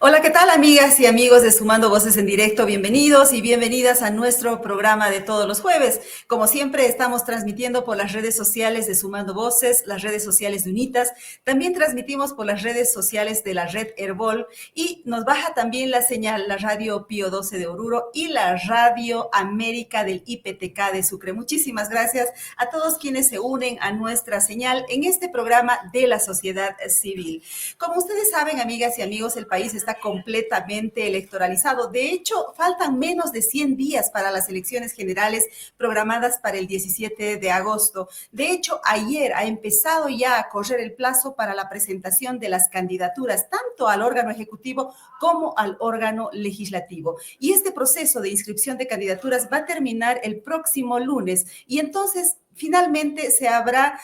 Hola, ¿qué tal, amigas y amigos de Sumando Voces en Directo? Bienvenidos y bienvenidas a nuestro programa de todos los jueves. Como siempre, estamos transmitiendo por las redes sociales de Sumando Voces, las redes sociales de UNITAS. También transmitimos por las redes sociales de la red Herbol y nos baja también la señal, la radio Pío 12 de Oruro y la radio América del IPTK de Sucre. Muchísimas gracias a todos quienes se unen a nuestra señal en este programa de la sociedad civil. Como ustedes saben, amigas y amigos, el país está completamente electoralizado. De hecho, faltan menos de 100 días para las elecciones generales programadas para el 17 de agosto. De hecho, ayer ha empezado ya a correr el plazo para la presentación de las candidaturas, tanto al órgano ejecutivo como al órgano legislativo. Y este proceso de inscripción de candidaturas va a terminar el próximo lunes. Y entonces, finalmente se habrá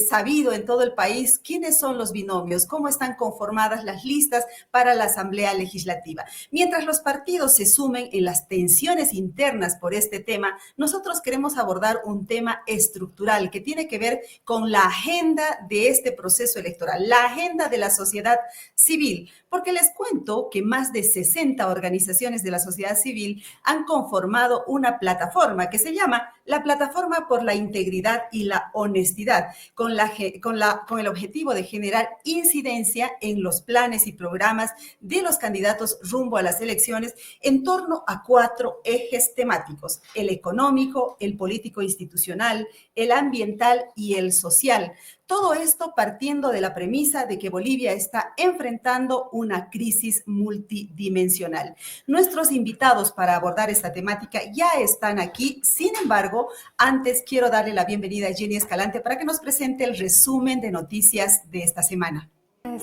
sabido en todo el país quiénes son los binomios, cómo están conformadas las listas para la Asamblea Legislativa. Mientras los partidos se sumen en las tensiones internas por este tema, nosotros queremos abordar un tema estructural que tiene que ver con la agenda de este proceso electoral, la agenda de la sociedad civil, porque les cuento que más de 60 organizaciones de la sociedad civil han conformado una plataforma que se llama la Plataforma por la Integridad y la Honestidad, con el objetivo de generar incidencia en los planes y programas de los candidatos rumbo a las elecciones en torno a 4 ejes temáticos: el económico, el político institucional, el ambiental y el social. Todo esto partiendo de la premisa de que Bolivia está enfrentando una crisis multidimensional. Nuestros invitados para abordar esta temática ya están aquí. Sin embargo, antes quiero darle la bienvenida a Jenny Escalante para que nos presente el resumen de noticias de esta semana.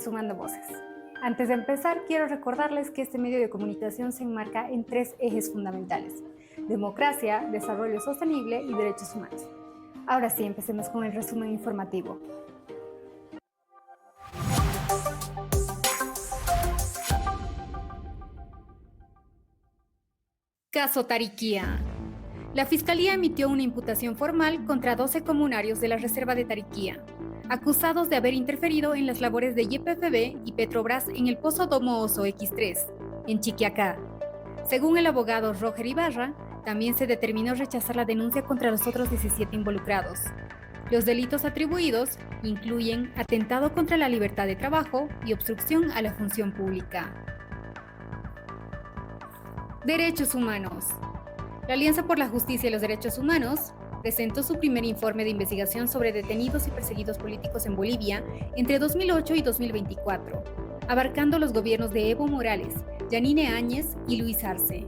Sumando Voces. Antes de empezar, quiero recordarles que este medio de comunicación se enmarca en 3 ejes fundamentales: democracia, desarrollo sostenible y derechos humanos. Ahora sí, empecemos con el resumen informativo. Caso Tariquía. La Fiscalía emitió una imputación formal contra 12 comunarios de la Reserva de Tariquía, acusados de haber interferido en las labores de YPFB y Petrobras en el Pozo Domo Oso X3, en Chiquiacá. Según el abogado Roger Ibarra, también se determinó rechazar la denuncia contra los otros 17 involucrados. Los delitos atribuidos incluyen atentado contra la libertad de trabajo y obstrucción a la función pública. Derechos humanos. La Alianza por la Justicia y los Derechos Humanos presentó su primer informe de investigación sobre detenidos y perseguidos políticos en Bolivia entre 2008 y 2024, abarcando los gobiernos de Evo Morales, Yanine Áñez y Luis Arce.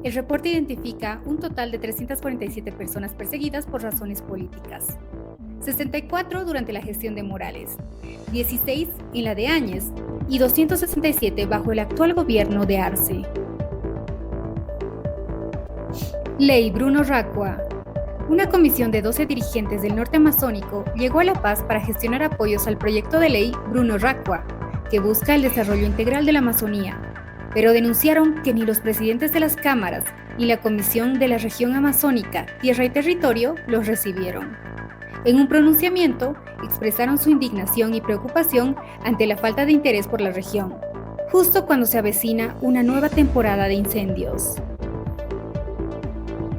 El reporte identifica un total de 347 personas perseguidas por razones políticas, 64 durante la gestión de Morales, 16 en la de Áñez y 267 bajo el actual gobierno de Arce. Ley Bruno Racua. Una comisión de 12 dirigentes del norte amazónico llegó a La Paz para gestionar apoyos al proyecto de ley Bruno Racua, que busca el desarrollo integral de la Amazonía, pero denunciaron que ni los presidentes de las cámaras ni la Comisión de la Región Amazónica, Tierra y Territorio los recibieron. En un pronunciamiento, expresaron su indignación y preocupación ante la falta de interés por la región, justo cuando se avecina una nueva temporada de incendios.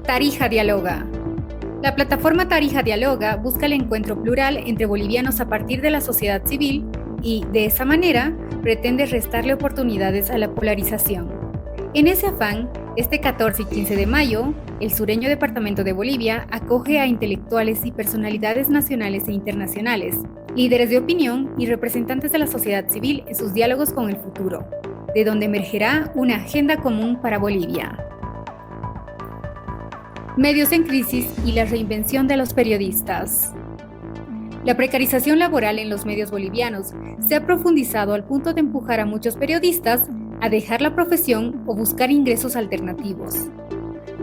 Tarija Dialoga. La plataforma Tarija Dialoga busca el encuentro plural entre bolivianos a partir de la sociedad civil y, de esa manera, pretende restarle oportunidades a la polarización. En ese afán, este 14 y 15 de mayo, el sureño departamento de Bolivia acoge a intelectuales y personalidades nacionales e internacionales, líderes de opinión y representantes de la sociedad civil en sus diálogos con el futuro, de donde emergerá una agenda común para Bolivia. Medios en crisis y la reinvención de los periodistas. La precarización laboral en los medios bolivianos se ha profundizado al punto de empujar a muchos periodistas a dejar la profesión o buscar ingresos alternativos.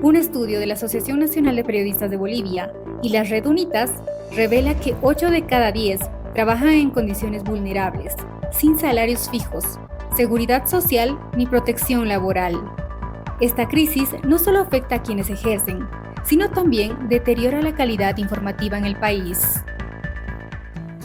Un estudio de la Asociación Nacional de Periodistas de Bolivia y la Red UNITAS revela que 8 de cada 10 trabajan en condiciones vulnerables, sin salarios fijos, seguridad social ni protección laboral. Esta crisis no solo afecta a quienes ejercen, sino también deteriora la calidad informativa en el país.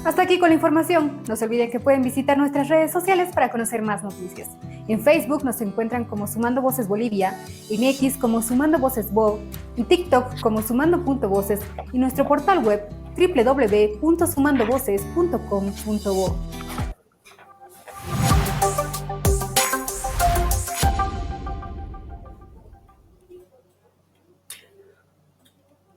Hasta aquí con la información. No se olviden que pueden visitar nuestras redes sociales para conocer más noticias. En Facebook nos encuentran como Sumando Voces Bolivia, en X como Sumando Voces Bo, en TikTok como Sumando.voces y nuestro portal web www.sumandovoces.com.bo.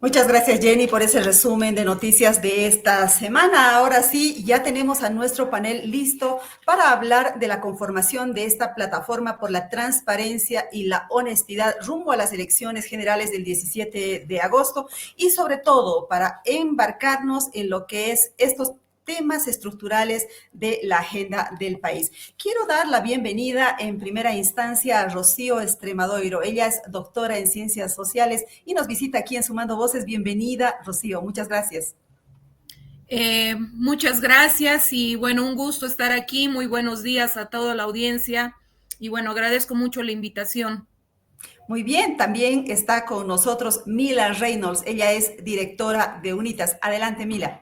Muchas gracias, Jenny, por ese resumen de noticias de esta semana. Ahora sí, ya tenemos a nuestro panel listo para hablar de la conformación de esta plataforma por la transparencia y la honestidad rumbo a las elecciones generales del 17 de agosto y sobre todo para embarcarnos en lo que es estos temas estructurales de la agenda del país. Quiero dar la bienvenida en primera instancia a Rocío Extremadoiro. Ella es doctora en Ciencias Sociales y nos visita aquí en Sumando Voces. Bienvenida, Rocío. Muchas gracias. Muchas gracias y bueno, un gusto estar aquí. Muy buenos días a toda la audiencia y bueno, agradezco mucho la invitación. Muy bien, también está con nosotros Mila Reynolds. Ella es directora de Unitas. Adelante, Mila.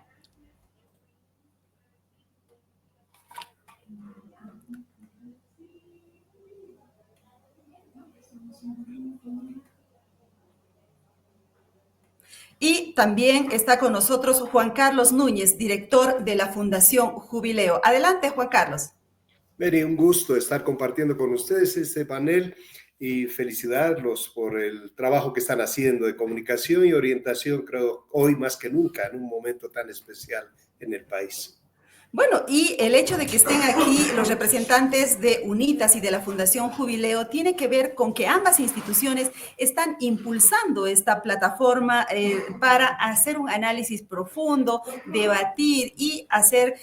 Y también está con nosotros Juan Carlos Núñez, director de la Fundación Jubileo. Adelante, Juan Carlos. Mary, un gusto estar compartiendo con ustedes este panel y felicitarlos por el trabajo que están haciendo de comunicación y orientación, creo, hoy más que nunca, en un momento tan especial en el país. Bueno, y el hecho de que estén aquí los representantes de Unitas y de la Fundación Jubileo tiene que ver con que ambas instituciones están impulsando esta plataforma para hacer un análisis profundo, debatir y hacer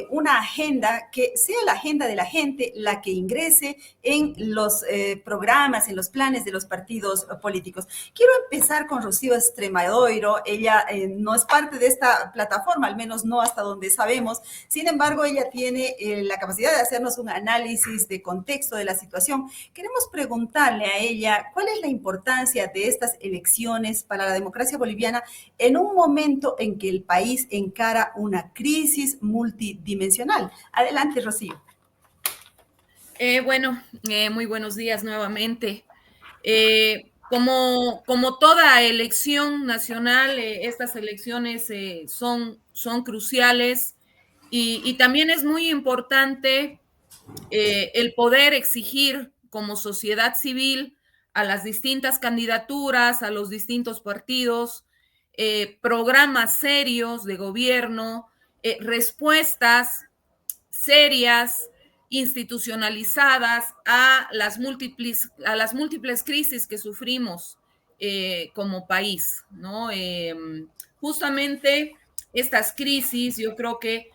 una agenda que sea la agenda de la gente, la que ingrese en los programas, en los planes de los partidos políticos. Quiero empezar con Rocío Extremadoiro. Ella no es parte de esta plataforma, al menos no hasta donde sabemos. Sin embargo, ella tiene la capacidad de hacernos un análisis de contexto de la situación. Queremos preguntarle a ella cuál es la importancia de estas elecciones para la democracia boliviana en un momento en que el país encara una crisis multidimensional. Adelante, Rocío. Muy buenos días nuevamente. Como toda elección nacional, estas elecciones son cruciales. Y también es muy importante el poder exigir como sociedad civil a las distintas candidaturas, a los distintos partidos, programas serios de gobierno, respuestas serias, institucionalizadas a las múltiples crisis que sufrimos como país, ¿no? Justamente estas crisis, yo creo que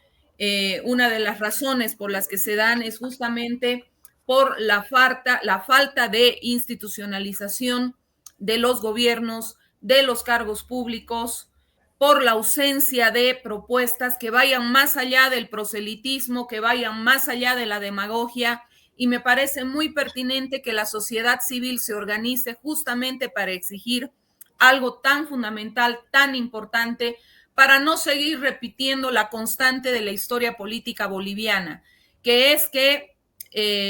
una de las razones por las que se dan es justamente por la falta de institucionalización de los gobiernos, de los cargos públicos, por la ausencia de propuestas que vayan más allá del proselitismo, que vayan más allá de la demagogia, y me parece muy pertinente que la sociedad civil se organice justamente para exigir algo tan fundamental, tan importante, para no seguir repitiendo la constante de la historia política boliviana, que es que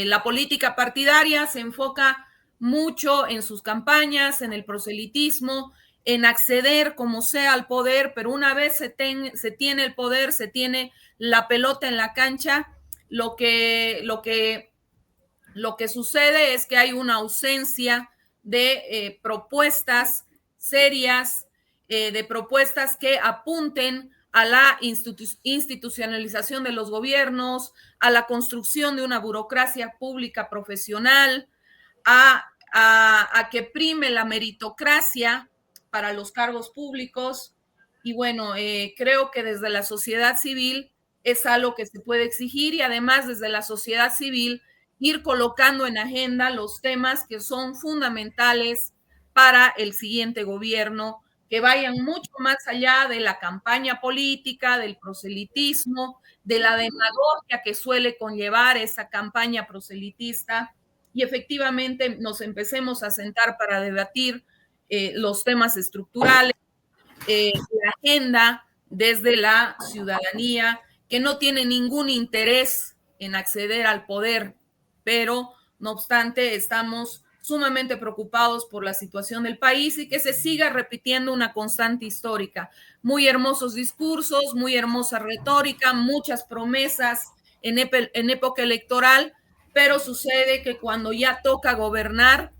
la política partidaria se enfoca mucho en sus campañas, en el proselitismo, en acceder como sea al poder, pero una vez se tiene el poder, se tiene la pelota en la cancha, lo que sucede es que hay una ausencia de propuestas serias, de propuestas que apunten a la institucionalización de los gobiernos, a la construcción de una burocracia pública profesional, a que prime la meritocracia para los cargos públicos. Y bueno, creo que desde la sociedad civil es algo que se puede exigir, y además desde la sociedad civil ir colocando en agenda los temas que son fundamentales para el siguiente gobierno, que vayan mucho más allá de la campaña política, del proselitismo, de la demagogia que suele conllevar esa campaña proselitista, y efectivamente nos empecemos a sentar para debatir los temas estructurales, la agenda desde la ciudadanía, que no tiene ningún interés en acceder al poder, pero no obstante estamos sumamente preocupados por la situación del país y que se siga repitiendo una constante histórica. Muy hermosos discursos, muy hermosa retórica, muchas promesas en época electoral, pero sucede que cuando ya toca gobernar,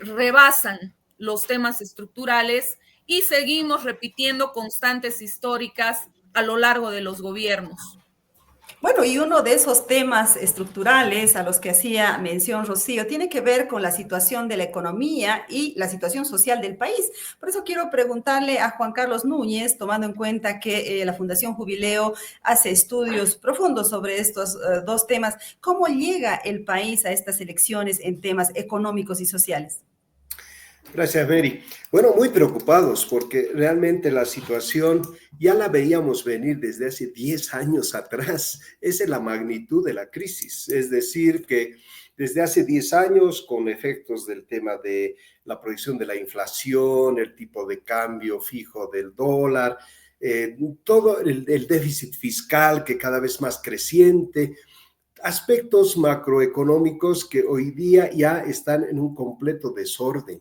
rebasan los temas estructurales y seguimos repitiendo constantes históricas a lo largo de los gobiernos. Bueno, y uno de esos temas estructurales a los que hacía mención Rocío tiene que ver con la situación de la economía y la situación social del país. Por eso quiero preguntarle a Juan Carlos Núñez, tomando en cuenta que la Fundación Jubileo hace estudios profundos sobre estos dos temas, ¿cómo llega el país a estas elecciones en temas económicos y sociales? Gracias, Mary. Bueno, muy preocupados porque realmente la situación ya la veíamos venir desde hace 10 años atrás. Esa es la magnitud de la crisis. Es decir, que desde hace 10 años, con efectos del tema de la proyección de la inflación, el tipo de cambio fijo del dólar, todo el déficit fiscal que cada vez más creciente, aspectos macroeconómicos que hoy día ya están en un completo desorden.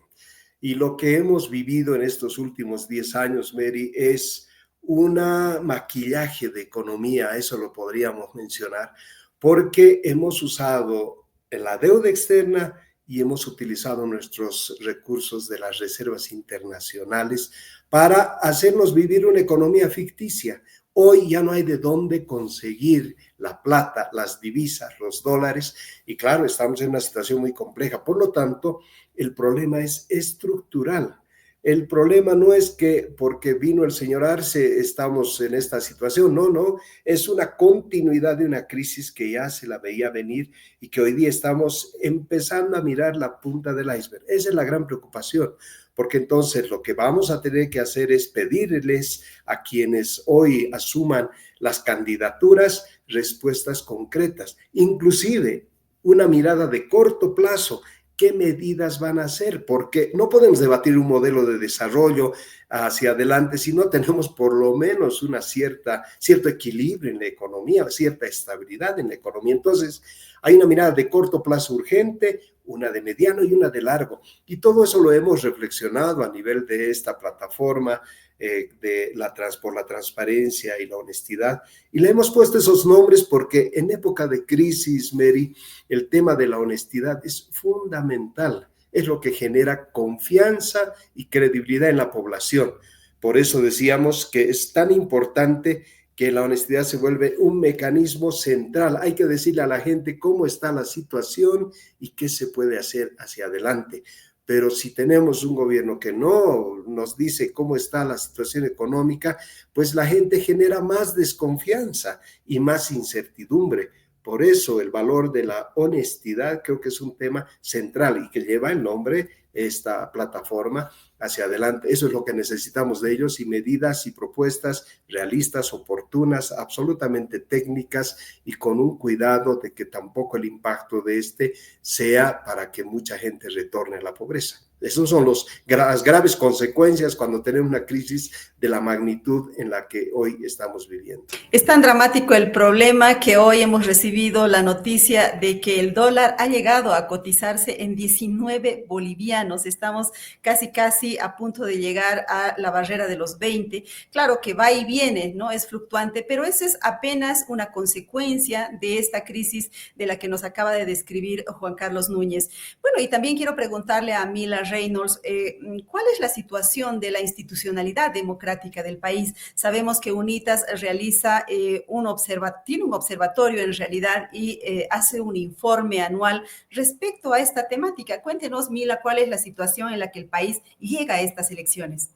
Y lo que hemos vivido en estos últimos 10 años, Mary, es un maquillaje de economía, eso lo podríamos mencionar, porque hemos usado la deuda externa y hemos utilizado nuestros recursos de las reservas internacionales para hacernos vivir una economía ficticia. Hoy ya no hay de dónde conseguir la plata, las divisas, los dólares, y claro, estamos en una situación muy compleja. Por lo tanto, el problema es estructural. El problema no es que porque vino el señor Arce estamos en esta situación, no, es una continuidad de una crisis que ya se la veía venir y que hoy día estamos empezando a mirar la punta del iceberg. Esa es la gran preocupación, porque entonces lo que vamos a tener que hacer es pedirles a quienes hoy asuman las candidaturas respuestas concretas, inclusive una mirada de corto plazo. ¿Qué medidas van a hacer? Porque no podemos debatir un modelo de desarrollo hacia adelante si no tenemos por lo menos una cierto equilibrio en la economía, cierta estabilidad en la economía. Entonces, hay una mirada de corto plazo urgente, una de mediano y una de largo. Y todo eso lo hemos reflexionado a nivel de esta plataforma por la transparencia y la honestidad. Y le hemos puesto esos nombres porque en época de crisis, Mary, el tema de la honestidad es fundamental. Es lo que genera confianza y credibilidad en la población. Por eso decíamos que es tan importante que la honestidad se vuelve un mecanismo central. Hay que decirle a la gente cómo está la situación y qué se puede hacer hacia adelante. Pero si tenemos un gobierno que no nos dice cómo está la situación económica, pues la gente genera más desconfianza y más incertidumbre. Por eso el valor de la honestidad creo que es un tema central y que lleva el nombre esta plataforma hacia adelante. Eso es lo que necesitamos de ellos y medidas y propuestas realistas, oportunas, absolutamente técnicas y con un cuidado de que tampoco el impacto de sea para que mucha gente retorne a la pobreza. Esas son las graves consecuencias cuando tenemos una crisis de la magnitud en la que hoy estamos viviendo. Es tan dramático el problema que hoy hemos recibido la noticia de que el dólar ha llegado a cotizarse en 19 bolivianos. Estamos casi a punto de llegar a la barrera de los 20. Claro que va y viene, ¿no? Es fluctuante, pero esa es apenas una consecuencia de esta crisis de la que nos acaba de describir Juan Carlos Núñez. Bueno, y también quiero preguntarle a Mila Reynolds, ¿cuál es la situación de la institucionalidad democrática del país? Sabemos que UNITAS realiza tiene un observatorio en realidad y hace un informe anual respecto a esta temática. Cuéntenos, Mila, ¿cuál es la situación en la que el país llega a estas elecciones?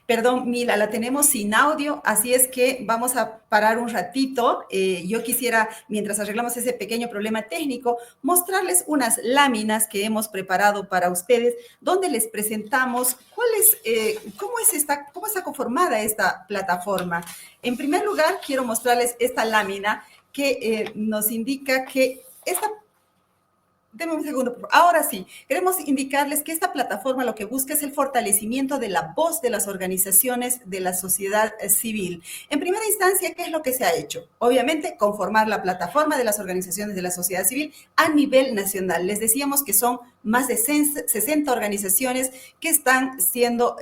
Perdón, Mila, la tenemos sin audio, así es que vamos a parar un ratito. Yo quisiera, mientras arreglamos ese pequeño problema técnico, mostrarles unas láminas que hemos preparado para ustedes, donde les presentamos cómo está conformada esta plataforma. En primer lugar, quiero mostrarles esta lámina que nos indica que Deme un segundo, por favor. Ahora sí, queremos indicarles que esta plataforma lo que busca es el fortalecimiento de la voz de las organizaciones de la sociedad civil. En primera instancia, ¿qué es lo que se ha hecho? Obviamente, conformar la plataforma de las organizaciones de la sociedad civil a nivel nacional. Les decíamos que son más de 60 organizaciones que están haciendo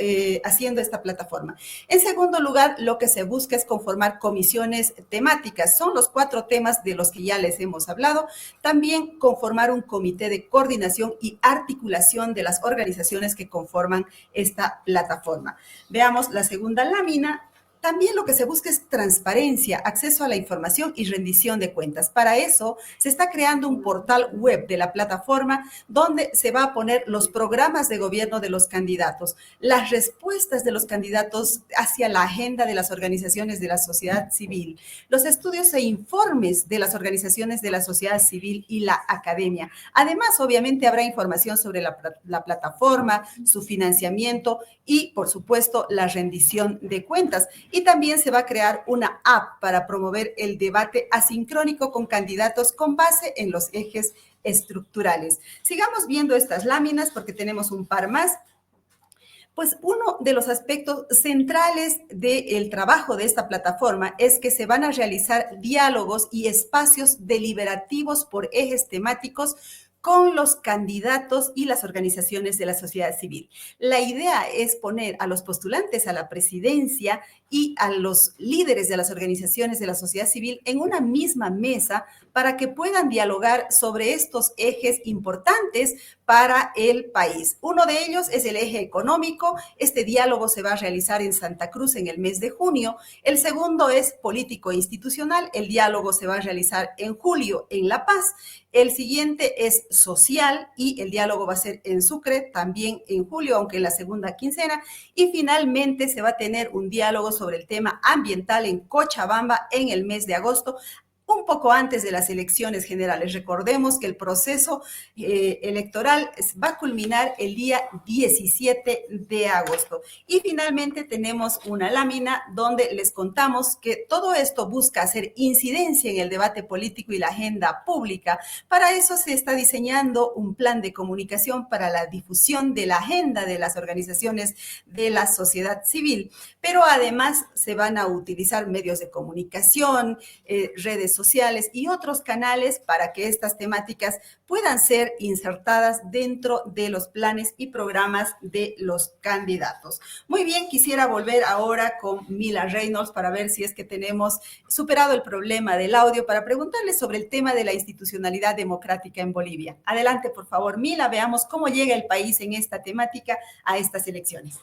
esta plataforma. En segundo lugar, lo que se busca es conformar comisiones temáticas. Son los 4 temas de los que ya les hemos hablado. También conformar un comité de coordinación y articulación de las organizaciones que conforman esta plataforma. Veamos la segunda lámina. También lo que se busca es transparencia, acceso a la información y rendición de cuentas. Para eso se está creando un portal web de la plataforma donde se va a poner los programas de gobierno de los candidatos, las respuestas de los candidatos hacia la agenda de las organizaciones de la sociedad civil, los estudios e informes de las organizaciones de la sociedad civil y la academia. Además, obviamente, habrá información sobre la plataforma, su financiamiento y, por supuesto, la rendición de cuentas. Y también se va a crear una app para promover el debate asincrónico con candidatos con base en los ejes estructurales. Sigamos viendo estas láminas porque tenemos un par más. Pues uno de los aspectos centrales del trabajo de esta plataforma es que se van a realizar diálogos y espacios deliberativos por ejes temáticos con los candidatos y las organizaciones de la sociedad civil. La idea es poner a los postulantes a la presidencia y a los líderes de las organizaciones de la sociedad civil en una misma mesa para que puedan dialogar sobre estos ejes importantes para el país. Uno de ellos es el eje económico. Este diálogo se va a realizar en Santa Cruz en el mes de junio. El segundo es político e institucional. El diálogo se va a realizar en julio en La Paz. El siguiente es social y el diálogo va a ser en Sucre también en julio, aunque en la segunda quincena. Y finalmente se va a tener un diálogo sobre el tema ambiental en Cochabamba en el mes de agosto, un poco antes de las elecciones generales. Recordemos que el proceso electoral va a culminar el día 17 de agosto. Y finalmente tenemos una lámina donde les contamos que todo esto busca hacer incidencia en el debate político y la agenda pública. Para eso se está diseñando un plan de comunicación para la difusión de la agenda de las organizaciones de la sociedad civil. Pero además se van a utilizar medios de comunicación, redes sociales y otros canales para que estas temáticas puedan ser insertadas dentro de los planes y programas de los candidatos. Muy bien, quisiera volver ahora con Mila Reynolds para ver si es que tenemos superado el problema del audio, para preguntarle sobre el tema de la institucionalidad democrática en Bolivia. Adelante, por favor, Mila, veamos cómo llega el país en esta temática a estas elecciones.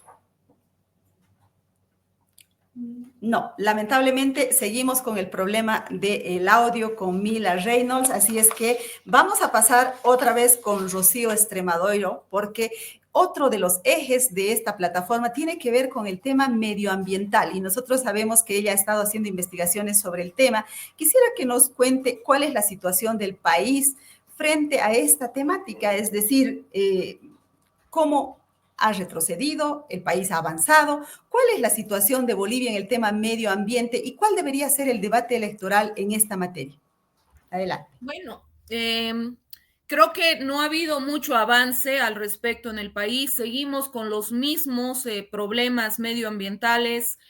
No, lamentablemente seguimos con el problema del audio con Mila Reynolds, así es que vamos a pasar otra vez con Rocío Extremadoiro, porque otro de los ejes de esta plataforma tiene que ver con el tema medioambiental y nosotros sabemos que ella ha estado haciendo investigaciones sobre el tema. Quisiera que nos cuente cuál es la situación del país frente a esta temática, es decir, cómo ha retrocedido, el país ha avanzado. ¿Cuál es la situación de Bolivia en el tema medio ambiente y cuál debería ser el debate electoral en esta materia? Adelante. Bueno, creo que no ha habido mucho avance al respecto en el país. Seguimos con los mismos problemas medioambientales.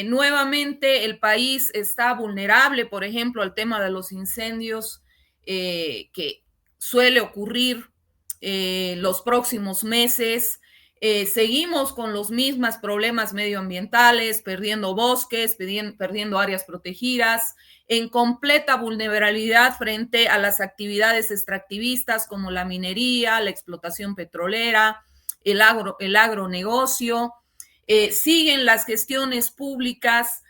Nuevamente el país está vulnerable, por ejemplo, al tema de los incendios que suele ocurrir los próximos meses. Seguimos con los mismos problemas medioambientales, perdiendo bosques, perdiendo áreas protegidas, en completa vulnerabilidad frente a las actividades extractivistas como la minería, la explotación petrolera, el agronegocio. Siguen las gestiones públicas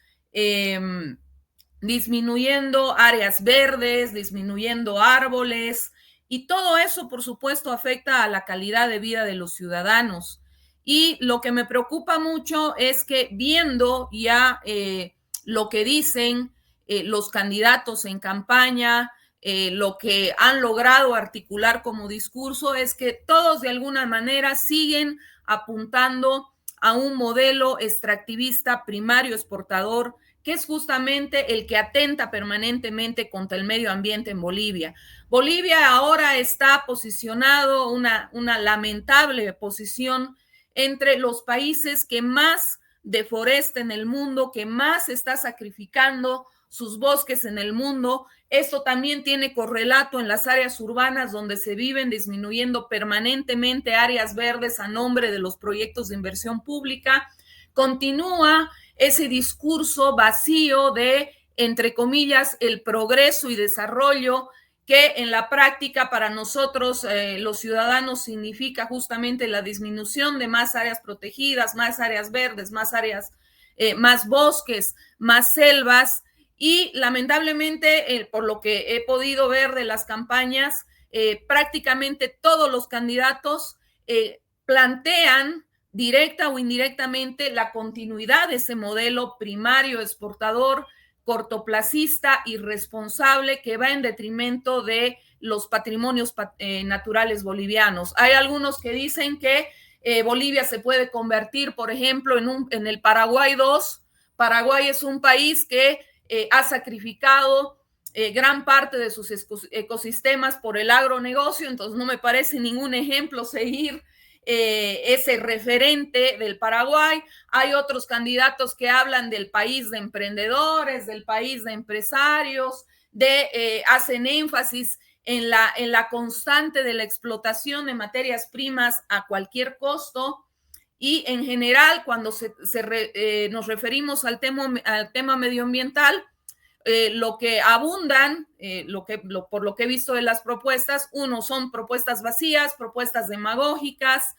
disminuyendo áreas verdes, disminuyendo árboles, y todo eso, por supuesto, afecta a la calidad de vida de los ciudadanos. Y lo que me preocupa mucho es que viendo ya lo que dicen los candidatos en campaña, lo que han logrado articular como discurso es que todos de alguna manera siguen apuntando a un modelo extractivista primario exportador, que es justamente el que atenta permanentemente contra el medio ambiente en Bolivia. Bolivia ahora está posicionado una lamentable posición entre los países que más deforesta en el mundo, que más está sacrificando sus bosques en el mundo. Esto también tiene correlato en las áreas urbanas donde se viven disminuyendo permanentemente áreas verdes a nombre de los proyectos de inversión pública. Continúa ese discurso vacío de, entre comillas, el progreso y desarrollo, que en la práctica para nosotros los ciudadanos significa justamente la disminución de más áreas protegidas, más áreas verdes, más áreas, más bosques, más selvas. Y lamentablemente, por lo que he podido ver de las campañas, prácticamente todos los candidatos plantean directa o indirectamente la continuidad de ese modelo primario exportador, cortoplacista, irresponsable, que va en detrimento de los patrimonios naturales bolivianos. Hay algunos que dicen que Bolivia se puede convertir, por ejemplo, en el Paraguay 2. Paraguay es un país que ha sacrificado gran parte de sus ecosistemas por el agronegocio, entonces no me parece ningún ejemplo seguir ese referente del Paraguay. Hay otros candidatos que hablan del país de emprendedores, del país de empresarios, hacen énfasis en la constante de la explotación de materias primas a cualquier costo. Y en general, cuando nos referimos al tema medioambiental, lo que abundan, por lo que he visto de las propuestas, uno, son propuestas vacías, propuestas demagógicas,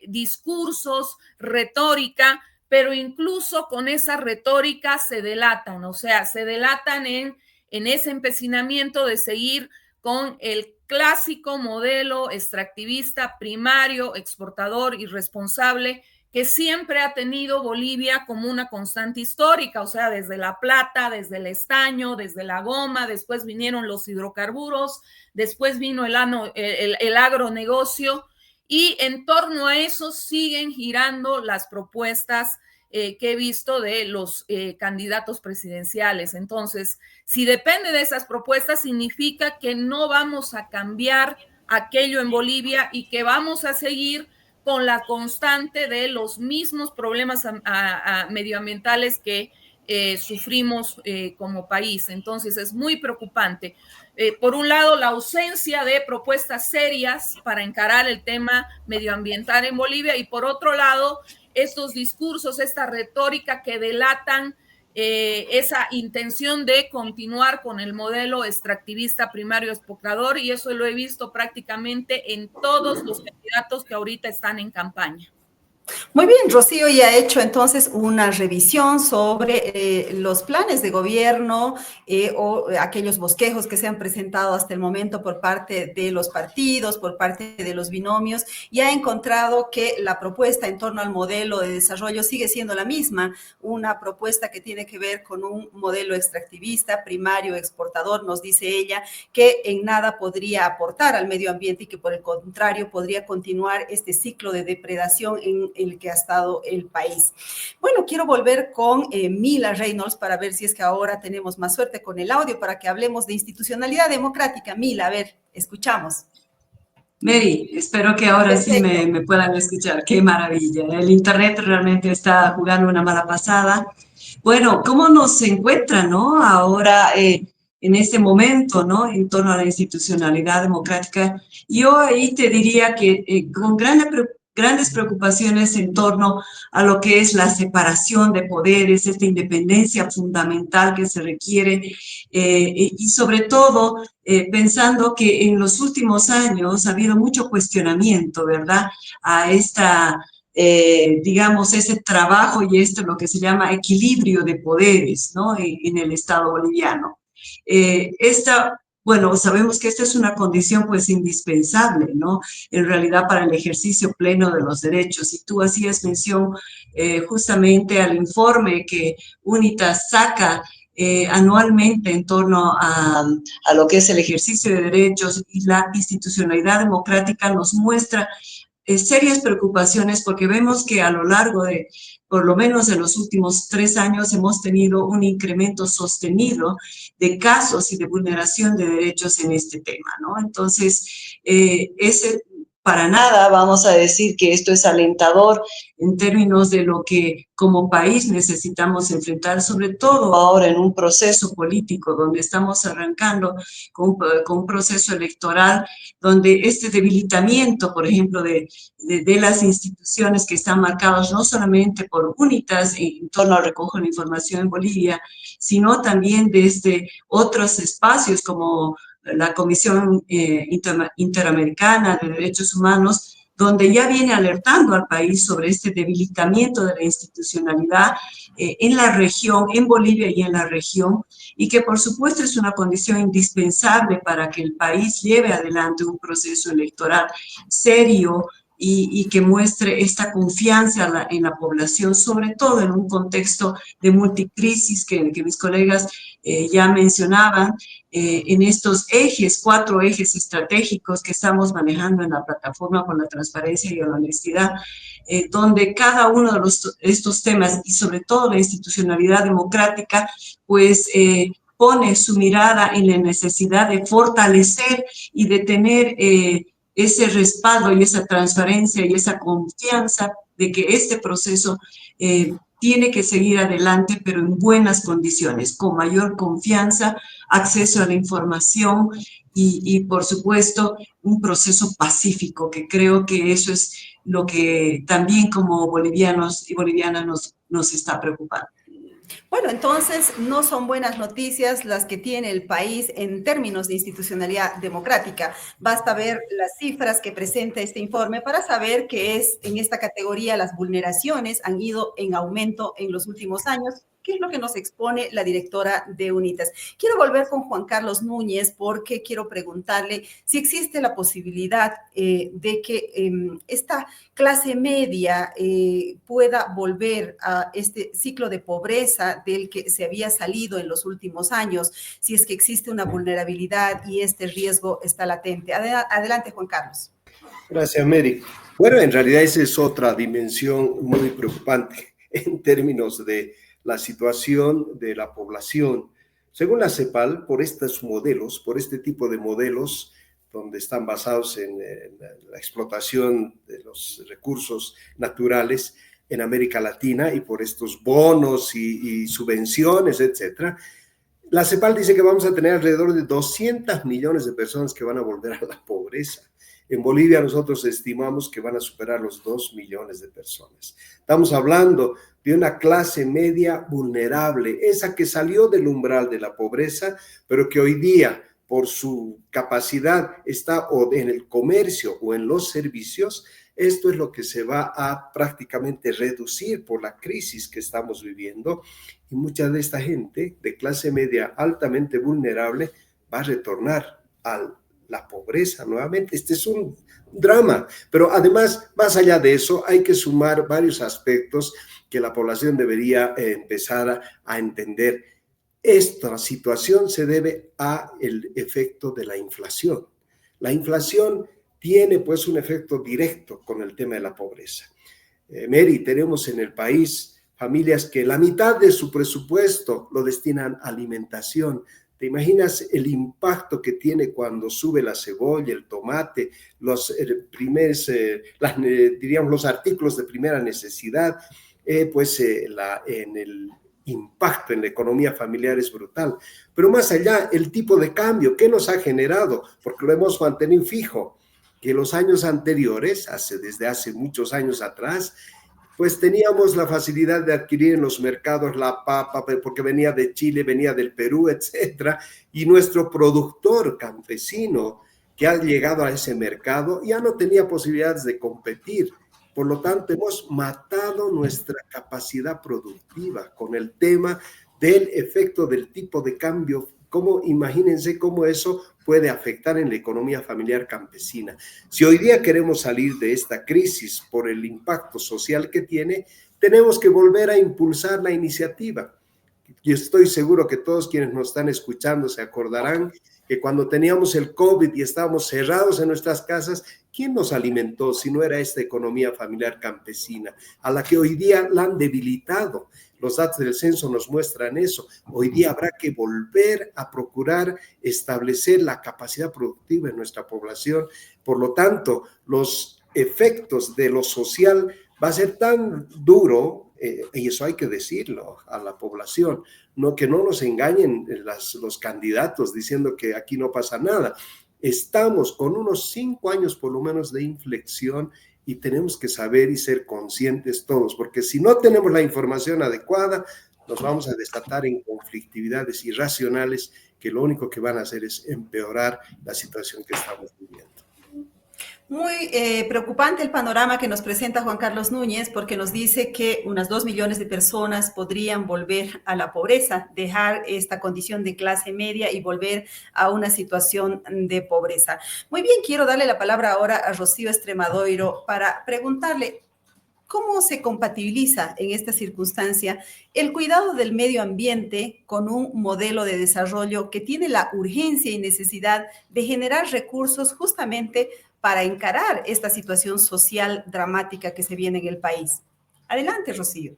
discursos, retórica, pero incluso con esa retórica se delatan, o sea, se delatan en ese empecinamiento de seguir con el clásico modelo extractivista, primario, exportador, irresponsable, que siempre ha tenido Bolivia como una constante histórica, o sea, desde la plata, desde el estaño, desde la goma, después vinieron los hidrocarburos, después vino el agronegocio, y en torno a eso siguen girando las propuestas que he visto de los candidatos presidenciales. Entonces, si depende de esas propuestas, significa que no vamos a cambiar aquello en Bolivia y que vamos a seguir con la constante de los mismos problemas medioambientales que sufrimos como país. Entonces es muy preocupante. Por un lado, la ausencia de propuestas serias para encarar el tema medioambiental en Bolivia, y por otro lado, estos discursos, esta retórica que delatan esa intención de continuar con el modelo extractivista primario exportador, y eso lo he visto prácticamente en todos los candidatos que ahorita están en campaña. Muy bien, Rocío ya ha hecho entonces una revisión sobre los planes de gobierno o aquellos bosquejos que se han presentado hasta el momento por parte de los partidos, por parte de los binomios, y ha encontrado que la propuesta en torno al modelo de desarrollo sigue siendo la misma, una propuesta que tiene que ver con un modelo extractivista, primario, exportador, nos dice ella, que en nada podría aportar al medio ambiente y que por el contrario podría continuar este ciclo de depredación en el que ha estado el país. Bueno, quiero volver con Mila Reynolds para ver si es que ahora tenemos más suerte con el audio para que hablemos de institucionalidad democrática. Mila, a ver, escuchamos. Mary, espero que ahora sí me puedan escuchar. Qué maravilla. El internet realmente está jugando una mala pasada. Bueno, ¿cómo nos encuentra, no? Ahora, en este momento, ¿no? En torno a la institucionalidad democrática. Yo ahí te diría que con grandes preocupaciones en torno a lo que es la separación de poderes, esta independencia fundamental que se requiere, y sobre todo pensando que en los últimos años ha habido mucho cuestionamiento, ¿verdad?, a esta, digamos, ese trabajo y esto lo que se llama equilibrio de poderes, ¿no?, en el Estado boliviano. Bueno, sabemos que esta es una condición pues indispensable, ¿no?, en realidad para el ejercicio pleno de los derechos. Y tú hacías mención justamente al informe que UNITAS saca anualmente en torno a lo que es el ejercicio de derechos, y la institucionalidad democrática nos muestra serias preocupaciones porque vemos que a lo largo de, por lo menos en los últimos 3 años, hemos tenido un incremento sostenido de casos y de vulneración de derechos en este tema, ¿no? Entonces, para nada vamos a decir que esto es alentador en términos de lo que como país necesitamos enfrentar, sobre todo ahora en un proceso político donde estamos arrancando con un proceso electoral, donde este debilitamiento, por ejemplo, de las instituciones que están marcadas no solamente por UNITAS en torno al recojo de la información en Bolivia, sino también desde otros espacios como la Comisión Interamericana de Derechos Humanos, donde ya viene alertando al país sobre este debilitamiento de la institucionalidad en la región, en Bolivia y en la región, y que por supuesto es una condición indispensable para que el país lleve adelante un proceso electoral serio y que muestre esta confianza en la población, sobre todo en un contexto de multicrisis que mis colegas ya mencionaban, en estos ejes, 4 ejes estratégicos que estamos manejando en la Plataforma por la Transparencia y la Honestidad, donde cada uno de estos temas y sobre todo la institucionalidad democrática, pues pone su mirada en la necesidad de fortalecer y de tener ese respaldo y esa transparencia y esa confianza de que este proceso tiene que seguir adelante, pero en buenas condiciones, con mayor confianza, acceso a la información y por supuesto, un proceso pacífico, que creo que eso es lo que también como bolivianos y bolivianas nos está preocupando. Bueno, entonces no son buenas noticias las que tiene el país en términos de institucionalidad democrática. Basta ver las cifras que presenta este informe para saber que en esta categoría las vulneraciones han ido en aumento en los últimos años, que es lo que nos expone la directora de UNITAS. Quiero volver con Juan Carlos Núñez porque quiero preguntarle si existe la posibilidad de que esta clase media pueda volver a este ciclo de pobreza del que se había salido en los últimos años, si es que existe una vulnerabilidad y este riesgo está latente. Adelante, Juan Carlos. Gracias, Mary. Bueno, en realidad esa es otra dimensión muy preocupante en términos de la situación de la población. Según la CEPAL, por estos modelos, por este tipo de modelos, donde están basados en la explotación de los recursos naturales en América Latina y por estos bonos y subvenciones, etcétera, la CEPAL dice que vamos a tener alrededor de 200 millones de personas que van a volver a la pobreza. En Bolivia nosotros estimamos que van a superar los 2 millones de personas. Estamos hablando de una clase media vulnerable, esa que salió del umbral de la pobreza, pero que hoy día, por su capacidad, está o en el comercio o en los servicios. Esto es lo que se va a prácticamente reducir por la crisis que estamos viviendo, y mucha de esta gente de clase media altamente vulnerable va a retornar a la pobreza nuevamente. Este es un drama, pero además, más allá de eso, hay que sumar varios aspectos que la población debería empezar a entender. Esta situación se debe al efecto de la inflación. La inflación tiene pues un efecto directo con el tema de la pobreza. Mary, tenemos en el país familias que la mitad de su presupuesto lo destinan a alimentación. ¿Te imaginas el impacto que tiene cuando sube la cebolla, el tomate, los artículos de primera necesidad? En el impacto en la economía familiar es brutal. Pero más allá, el tipo de cambio, ¿qué nos ha generado? Porque lo hemos mantenido fijo, que los años anteriores, desde hace muchos años atrás, pues teníamos la facilidad de adquirir en los mercados la papa, porque venía de Chile, venía del Perú, etcétera, y nuestro productor campesino que ha llegado a ese mercado ya no tenía posibilidades de competir. Por lo tanto, hemos matado nuestra capacidad productiva con el tema del efecto del tipo de cambio. Imagínense cómo eso puede afectar en la economía familiar campesina. Si hoy día queremos salir de esta crisis por el impacto social que tiene, tenemos que volver a impulsar la iniciativa. Y estoy seguro que todos quienes nos están escuchando se acordarán que cuando teníamos el COVID y estábamos cerrados en nuestras casas, ¿quién nos alimentó si no era esta economía familiar campesina, a la que hoy día la han debilitado? Los datos del censo nos muestran eso. Hoy día habrá que volver a procurar establecer la capacidad productiva en nuestra población. Por lo tanto, los efectos de lo social va a ser tan duro, y eso hay que decirlo a la población, no, que no nos engañen los candidatos diciendo que aquí no pasa nada. Estamos con unos 5 años por lo menos de inflexión y tenemos que saber y ser conscientes todos, porque si no tenemos la información adecuada, nos vamos a desatar en conflictividades irracionales que lo único que van a hacer es empeorar la situación que estamos viviendo. Muy preocupante el panorama que nos presenta Juan Carlos Núñez, porque nos dice que unas 2 millones de personas podrían volver a la pobreza, dejar esta condición de clase media y volver a una situación de pobreza. Muy bien, quiero darle la palabra ahora a Rocío Extremadoiro para preguntarle, ¿cómo se compatibiliza en esta circunstancia el cuidado del medio ambiente con un modelo de desarrollo que tiene la urgencia y necesidad de generar recursos justamente para encarar esta situación social dramática que se viene en el país? Adelante, Rocío.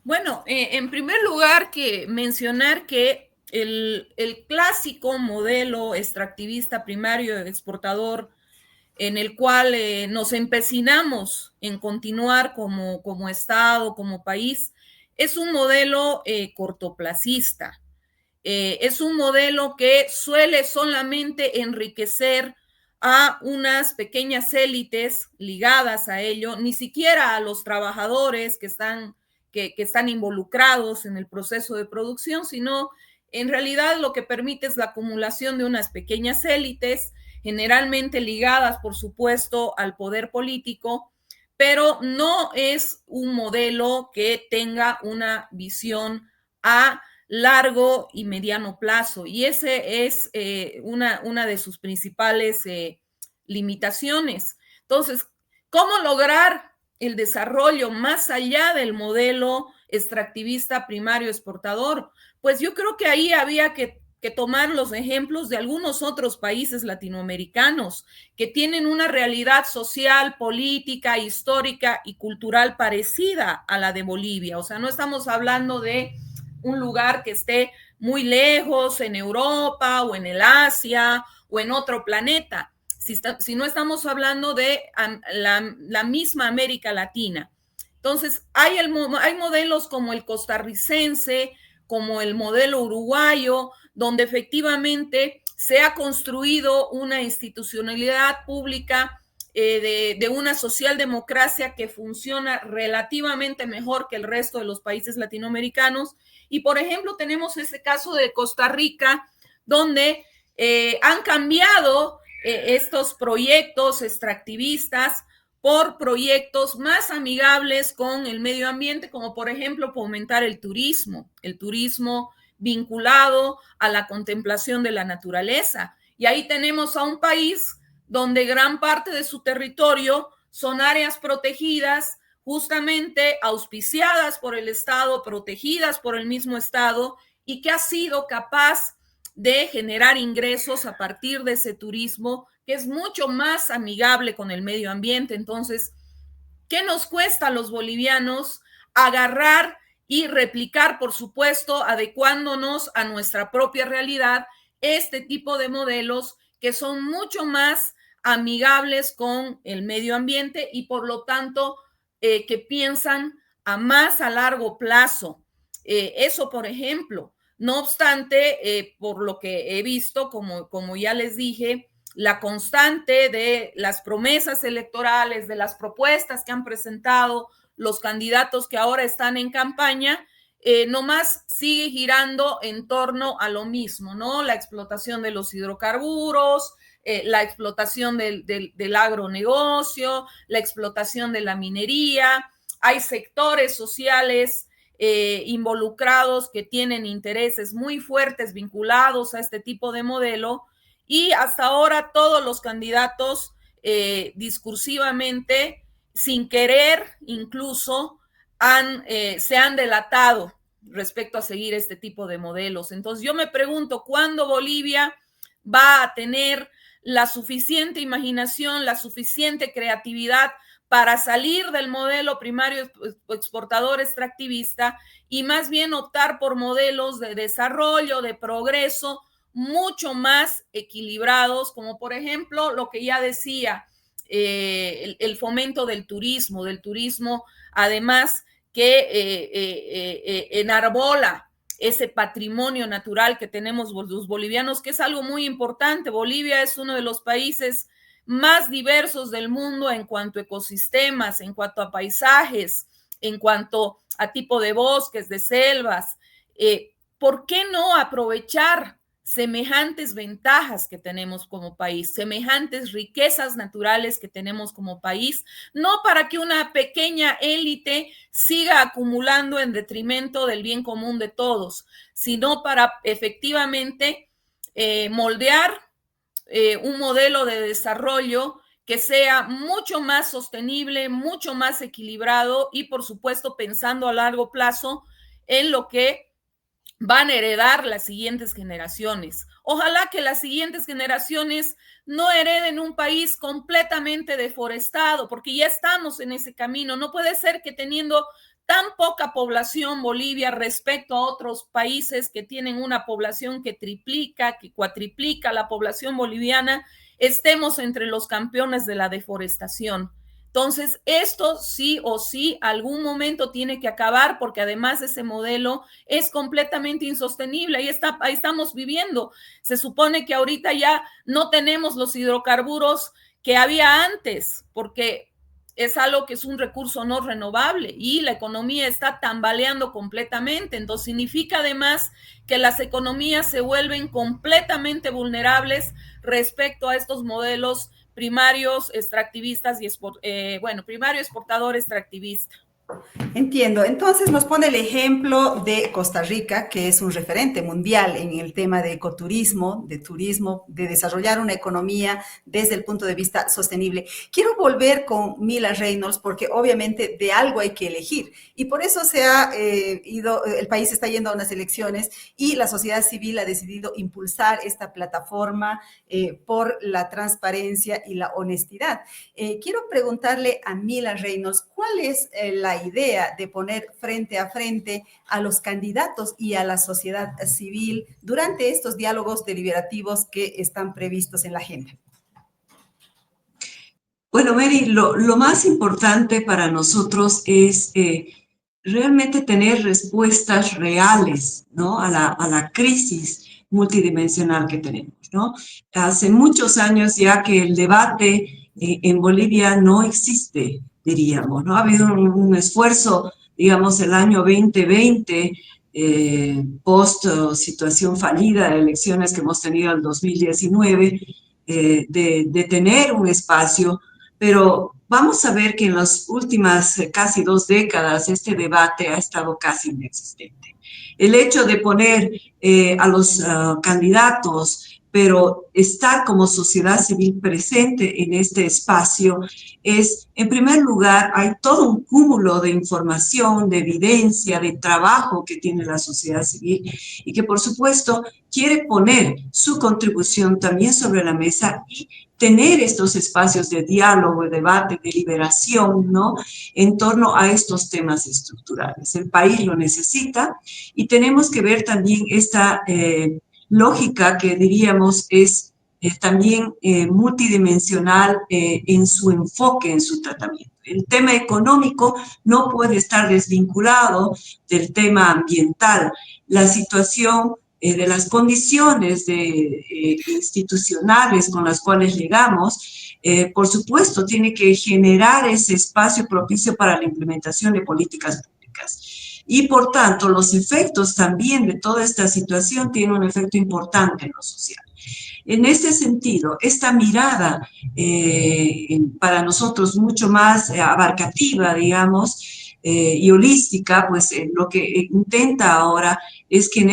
Bueno, en primer lugar, que mencionar que el clásico modelo extractivista primario exportador en el cual nos empecinamos en continuar como Estado, como país, es un modelo cortoplacista. Es un modelo que suele solamente enriquecer a unas pequeñas élites ligadas a ello, ni siquiera a los trabajadores que están involucrados en el proceso de producción, sino en realidad lo que permite es la acumulación de unas pequeñas élites, generalmente ligadas, por supuesto, al poder político, pero no es un modelo que tenga una visión a largo y mediano plazo. Y ese es una de sus principales limitaciones. Entonces, ¿cómo lograr el desarrollo más allá del modelo extractivista primario exportador? Pues yo creo que ahí había que tomar los ejemplos de algunos otros países latinoamericanos que tienen una realidad social, política, histórica y cultural parecida a la de Bolivia. O sea, no estamos hablando de un lugar que esté muy lejos en Europa o en el Asia o en otro planeta, si no estamos hablando de la misma América Latina. Entonces, hay modelos como el costarricense, como el modelo uruguayo, donde efectivamente se ha construido una institucionalidad pública de una socialdemocracia que funciona relativamente mejor que el resto de los países latinoamericanos. Y, por ejemplo, tenemos ese caso de Costa Rica, donde han cambiado estos proyectos extractivistas por proyectos más amigables con el medio ambiente, como por ejemplo fomentar el turismo vinculado a la contemplación de la naturaleza. Y ahí tenemos a un país donde gran parte de su territorio son áreas protegidas, justamente auspiciadas por el Estado, protegidas por el mismo Estado, y que ha sido capaz de generar ingresos a partir de ese turismo que es mucho más amigable con el medio ambiente. Entonces, ¿qué nos cuesta a los bolivianos agarrar y replicar, por supuesto, adecuándonos a nuestra propia realidad, este tipo de modelos que son mucho más amigables con el medio ambiente y por lo tanto que piensan a largo plazo? Eso, por ejemplo. No obstante, por lo que he visto, como ya les dije, la constante de las promesas electorales, de las propuestas que han presentado los candidatos que ahora están en campaña, nomás sigue girando en torno a lo mismo, ¿no? La explotación de los hidrocarburos, la explotación del agronegocio, la explotación de la minería. Hay sectores sociales involucrados que tienen intereses muy fuertes vinculados a este tipo de modelo, y hasta ahora todos los candidatos discursivamente, sin querer incluso, se han delatado respecto a seguir este tipo de modelos. Entonces yo me pregunto, ¿cuándo Bolivia va a tener la suficiente imaginación, la suficiente creatividad para salir del modelo primario exportador extractivista y más bien optar por modelos de desarrollo, de progreso, mucho más equilibrados, como por ejemplo lo que ya decía, el fomento del turismo además que enarbola ese patrimonio natural que tenemos los bolivianos, que es algo muy importante. Bolivia es uno de los países más diversos del mundo en cuanto a ecosistemas, en cuanto a paisajes, en cuanto a tipo de bosques, de selvas. ¿Por qué no aprovechar semejantes ventajas que tenemos como país, semejantes riquezas naturales que tenemos como país, no para que una pequeña élite siga acumulando en detrimento del bien común de todos, sino para efectivamente moldear un modelo de desarrollo que sea mucho más sostenible, mucho más equilibrado y, por supuesto, pensando a largo plazo en lo que van a heredar las siguientes generaciones. Ojalá que las siguientes generaciones no hereden un país completamente deforestado, porque ya estamos en ese camino. No puede ser que teniendo tan poca población Bolivia respecto a otros países que tienen una población que triplica, que cuatriplica la población boliviana, estemos entre los campeones de la deforestación. Entonces, esto sí o sí algún momento tiene que acabar porque además ese modelo es completamente insostenible. Ahí estamos viviendo. Se supone que ahorita ya no tenemos los hidrocarburos que había antes porque es algo que es un recurso no renovable y la economía está tambaleando completamente. Entonces, significa además que las economías se vuelven completamente vulnerables respecto a estos modelos primarios extractivistas y primario exportador extractivista. Entiendo. Entonces nos pone el ejemplo de Costa Rica, que es un referente mundial en el tema de ecoturismo, de turismo, de desarrollar una economía desde el punto de vista sostenible. Quiero volver con Mila Reynolds porque obviamente de algo hay que elegir y por eso se ha el país está yendo a unas elecciones y la sociedad civil ha decidido impulsar esta plataforma por la transparencia y la honestidad. Quiero preguntarle a Mila Reynolds, ¿cuál es la idea de poner frente a frente a los candidatos y a la sociedad civil durante estos diálogos deliberativos que están previstos en la agenda? Bueno, Mary, lo más importante para nosotros es realmente tener respuestas reales, ¿no? a la crisis multidimensional que tenemos, ¿no? Hace muchos años ya que el debate en Bolivia no existe, diríamos, ¿no? Ha habido un esfuerzo, digamos, el año 2020, post situación fallida de elecciones que hemos tenido en 2019, de tener un espacio, pero vamos a ver que en las últimas casi 2 décadas este debate ha estado casi inexistente. El hecho de poner a los candidatos, pero estar como sociedad civil presente en este espacio es, en primer lugar, hay todo un cúmulo de información, de evidencia, de trabajo que tiene la sociedad civil y que, por supuesto, quiere poner su contribución también sobre la mesa y tener estos espacios de diálogo, de debate, de deliberación, ¿no? En torno a estos temas estructurales. El país lo necesita y tenemos que ver también esta lógica que diríamos es también multidimensional en su enfoque, en su tratamiento. El tema económico no puede estar desvinculado del tema ambiental. La situación de las condiciones institucionales con las cuales llegamos, por supuesto, tiene que generar ese espacio propicio para la implementación de políticas públicas. Y, por tanto, los efectos también de toda esta situación tienen un efecto importante en lo social. En este sentido, esta mirada para nosotros mucho más abarcativa, digamos, y holística, pues lo que intenta ahora es que en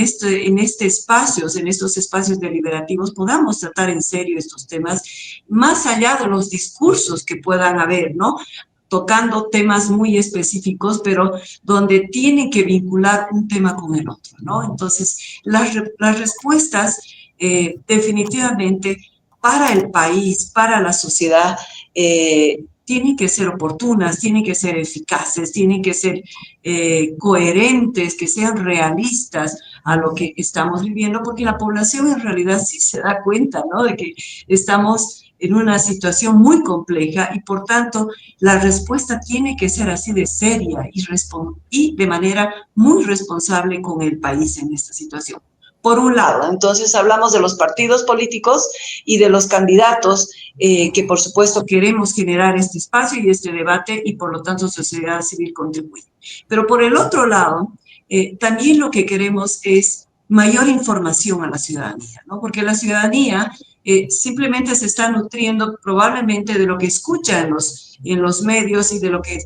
estos espacios deliberativos podamos tratar en serio estos temas, más allá de los discursos que puedan haber, ¿no? Tocando temas muy específicos, pero donde tienen que vincular un tema con el otro, ¿no? Entonces, las respuestas definitivamente para el país, para la sociedad, tienen que ser oportunas, tienen que ser eficaces, tienen que ser coherentes, que sean realistas a lo que estamos viviendo, porque la población en realidad sí se da cuenta, ¿no?, de que estamos en una situación muy compleja y por tanto la respuesta tiene que ser así de seria y de manera muy responsable con el país en esta situación. Por un lado, entonces hablamos de los partidos políticos y de los candidatos que por supuesto queremos generar este espacio y este debate y por lo tanto sociedad civil contribuye. Pero por el otro lado, también lo que queremos es mayor información a la ciudadanía, ¿no? Porque la ciudadanía simplemente se está nutriendo probablemente de lo que escucha en los medios y de lo que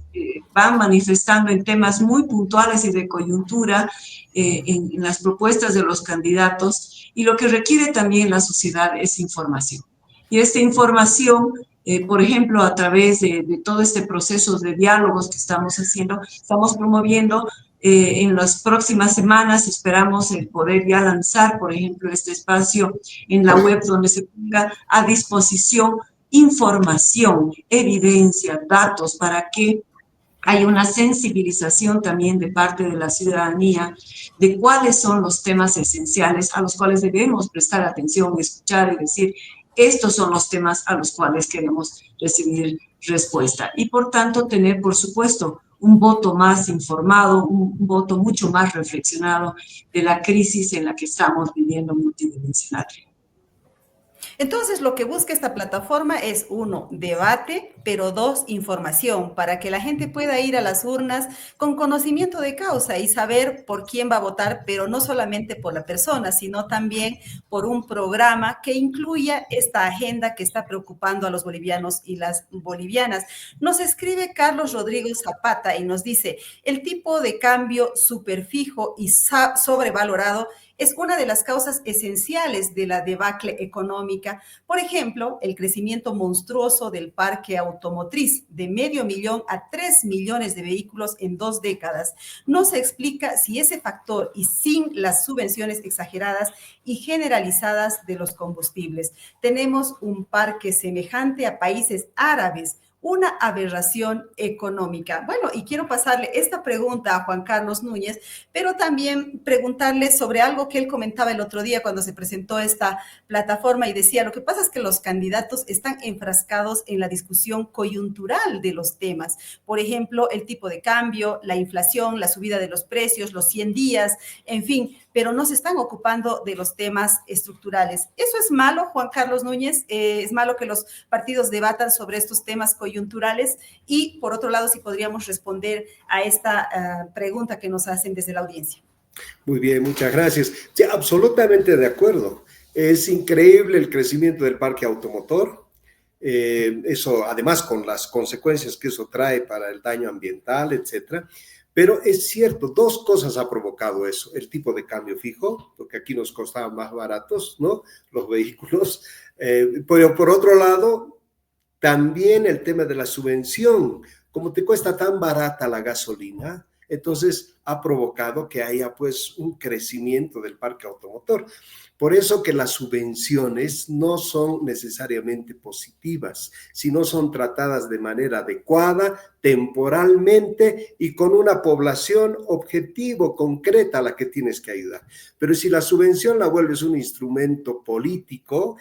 van manifestando en temas muy puntuales y de coyuntura en las propuestas de los candidatos, y lo que requiere también la sociedad es información. Y esta información, por ejemplo, a través de todo este proceso de diálogos que estamos haciendo, estamos promoviendo en las próximas semanas, esperamos poder ya lanzar, por ejemplo, este espacio en la web donde se ponga a disposición información, evidencia, datos, para que hay una sensibilización también de parte de la ciudadanía de cuáles son los temas esenciales a los cuales debemos prestar atención, escuchar y decir, estos son los temas a los cuales queremos recibir respuesta. Y por tanto, tener, por supuesto, un voto más informado, un voto mucho más reflexionado de la crisis en la que estamos viviendo multidimensional. Entonces, lo que busca esta plataforma es, 1, debate, pero 2, información, para que la gente pueda ir a las urnas con conocimiento de causa y saber por quién va a votar, pero no solamente por la persona, sino también por un programa que incluya esta agenda que está preocupando a los bolivianos y las bolivianas. Nos escribe Carlos Rodrigo Zapata y nos dice, el tipo de cambio superfijo y sobrevalorado es una de las causas esenciales de la debacle económica. Por ejemplo, el crecimiento monstruoso del parque automotriz de 500,000 a 3 millones de vehículos en 2 décadas. No se explica si ese factor y sin las subvenciones exageradas y generalizadas de los combustibles. Tenemos un parque semejante a países árabes, una aberración económica. Bueno, y quiero pasarle esta pregunta a Juan Carlos Núñez, pero también preguntarle sobre algo que él comentaba el otro día cuando se presentó esta plataforma y decía, lo que pasa es que los candidatos están enfrascados en la discusión coyuntural de los temas. Por ejemplo, el tipo de cambio, la inflación, la subida de los precios, los 100 días, en fin, pero no se están ocupando de los temas estructurales. ¿Eso es malo, Juan Carlos Núñez? ¿Es malo que los partidos debatan sobre estos temas coyunturales? Y, por otro lado, si podríamos responder a esta pregunta que nos hacen desde la audiencia. Muy bien, muchas gracias. Sí, absolutamente de acuerdo. Es increíble el crecimiento del parque automotor. Eso, además, con las consecuencias que eso trae para el daño ambiental, etcétera. Pero es cierto, 2 cosas ha provocado eso. El tipo de cambio fijo, porque aquí nos costaban más baratos, ¿no?, los vehículos. Pero por otro lado, también el tema de la subvención. Como te cuesta tan barata la gasolina, entonces ha provocado que haya pues un crecimiento del parque automotor. Por eso que las subvenciones no son necesariamente positivas, sino son tratadas de manera adecuada, temporalmente y con una población objetivo, concreta a la que tienes que ayudar. Pero si la subvención la vuelves un instrumento político,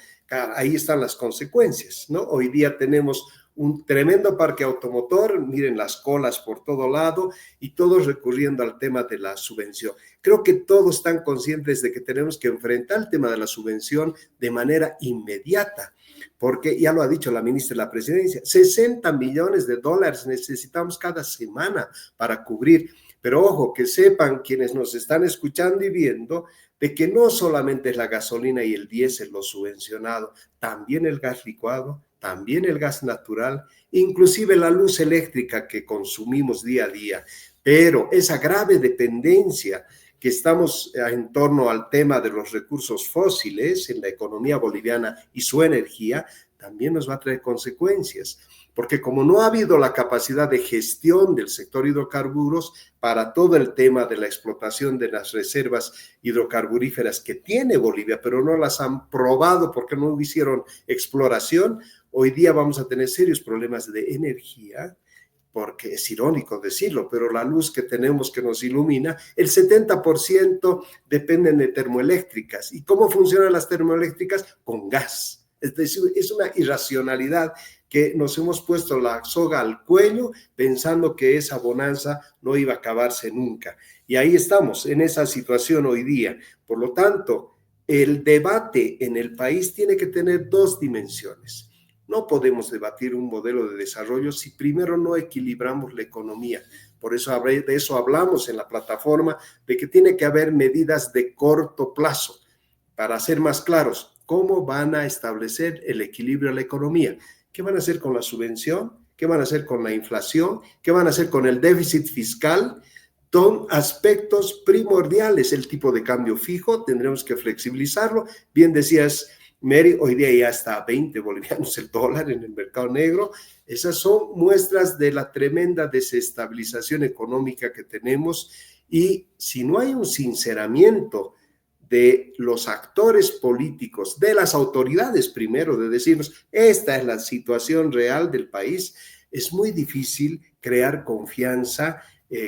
ahí están las consecuencias, ¿no? Hoy día tenemos un tremendo parque automotor, miren las colas por todo lado y todos recurriendo al tema de la subvención. Creo que todos están conscientes de que tenemos que enfrentar el tema de la subvención de manera inmediata, porque ya lo ha dicho la ministra de la Presidencia, 60 millones de dólares necesitamos cada semana para cubrir. Pero ojo, que sepan quienes nos están escuchando y viendo de que no solamente es la gasolina y el diésel lo subvencionado, también el gas licuado, también el gas natural, inclusive la luz eléctrica que consumimos día a día. Pero esa grave dependencia que estamos en torno al tema de los recursos fósiles en la economía boliviana y su energía, también nos va a traer consecuencias. porque como no ha habido la capacidad de gestión del sector hidrocarburos para todo el tema de la explotación de las reservas hidrocarburíferas que tiene Bolivia, pero no las han probado porque no hicieron exploración, hoy día vamos a tener serios problemas de energía, porque es irónico decirlo, pero la luz que tenemos que nos ilumina, el 70% dependen de termoeléctricas. ¿Y cómo funcionan las termoeléctricas? Con gas. Es decir, es una irracionalidad que nos hemos puesto la soga al cuello pensando que esa bonanza no iba a acabarse nunca. Y ahí estamos, en esa situación hoy día. Por lo tanto, el debate en el país tiene que tener dos dimensiones. No podemos debatir un modelo de desarrollo si primero no equilibramos la economía. Por eso de eso hablamos en la plataforma, de que tiene que haber medidas de corto plazo. Para ser más claros, ¿cómo van a establecer el equilibrio de la economía? ¿Qué van a hacer con la subvención? ¿Qué van a hacer con la inflación? ¿Qué van a hacer con el déficit fiscal? Son aspectos primordiales. El tipo de cambio fijo, tendremos que flexibilizarlo. Bien decías, Mary, hoy día ya está a 20 bolivianos el dólar en el mercado negro. Esas son muestras de la tremenda desestabilización económica que tenemos, y si no hay un sinceramiento de los actores políticos, de las autoridades primero, de decirnos, esta es la situación real del país, es muy difícil crear confianza,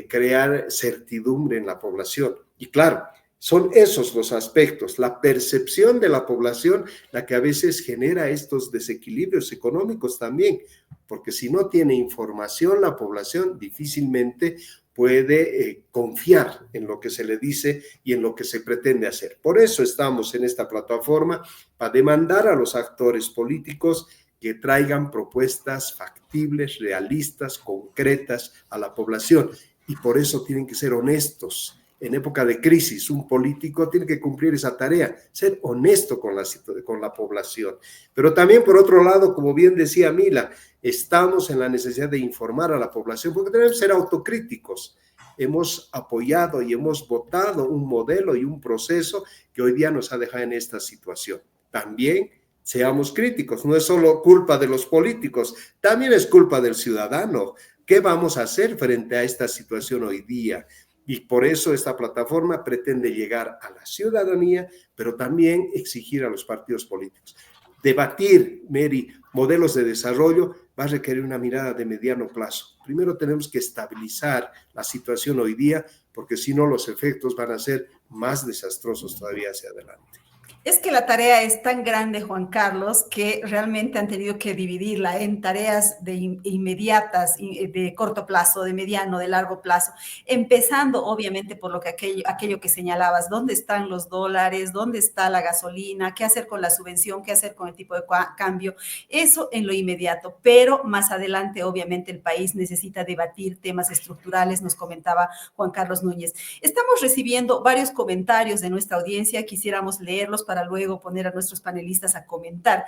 crear certidumbre en la población. Y claro, son esos los aspectos, la percepción de la población, la que a veces genera estos desequilibrios económicos también, porque si no tiene información la población difícilmente puede confiar en lo que se le dice y en lo que se pretende hacer. Por eso estamos en esta plataforma, para demandar a los actores políticos que traigan propuestas factibles, realistas, concretas a la población, y por eso tienen que ser honestos. En época de crisis, un político tiene que cumplir esa tarea, ser honesto con la población. Pero también, por otro lado, como bien decía Mila, estamos en la necesidad de informar a la población, porque tenemos que ser autocríticos. Hemos apoyado y hemos votado un modelo y un proceso que hoy día nos ha dejado en esta situación. También seamos críticos, no es solo culpa de los políticos, también es culpa del ciudadano. ¿Qué vamos a hacer frente a esta situación hoy día? Y por eso esta plataforma pretende llegar a la ciudadanía, pero también exigir a los partidos políticos. Debatir, Mary, modelos de desarrollo va a requerir una mirada de mediano plazo. Primero tenemos que estabilizar la situación hoy día, porque si no los efectos van a ser más desastrosos todavía hacia adelante. Es que la tarea es tan grande, Juan Carlos, que realmente han tenido que dividirla en tareas inmediatas, de corto plazo, de mediano, de largo plazo, empezando obviamente por aquello que señalabas, ¿dónde están los dólares? ¿Dónde está la gasolina? ¿Qué hacer con la subvención? ¿Qué hacer con el tipo de cambio? Eso en lo inmediato, pero más adelante obviamente el país necesita debatir temas estructurales, nos comentaba Juan Carlos Núñez. Estamos recibiendo varios comentarios de nuestra audiencia, quisiéramos leerlos para luego poner a nuestros panelistas a comentar.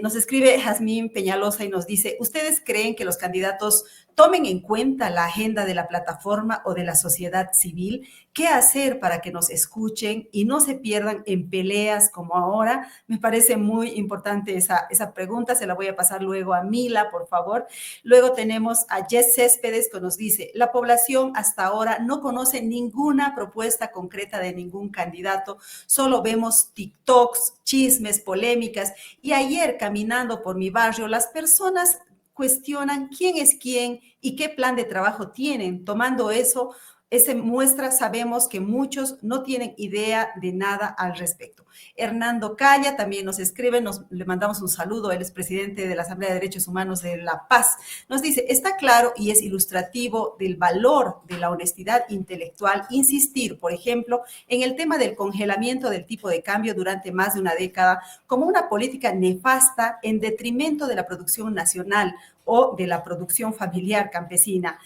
Nos escribe Jazmín Peñalosa y nos dice, ¿ustedes creen que los candidatos tomen en cuenta la agenda de la plataforma o de la sociedad civil? ¿Qué hacer para que nos escuchen y no se pierdan en peleas como ahora? Me parece muy importante esa pregunta, se la voy a pasar luego a Mila, por favor. Luego tenemos a Jess Céspedes que nos dice, la población hasta ahora no conoce ninguna propuesta concreta de ningún candidato, solo vemos TikToks, chismes, polémicas, y ayer caminando por mi barrio, las personas cuestionan quién es quién y qué plan de trabajo tienen. Tomando esa muestra, sabemos que muchos no tienen idea de nada al respecto. Hernando Calla también nos escribe, le mandamos un saludo, él es presidente de la Asamblea de Derechos Humanos de La Paz. Nos dice, está claro y es ilustrativo del valor de la honestidad intelectual insistir, por ejemplo, en el tema del congelamiento del tipo de cambio durante más de una década como una política nefasta en detrimento de la producción nacional o de la producción familiar campesina.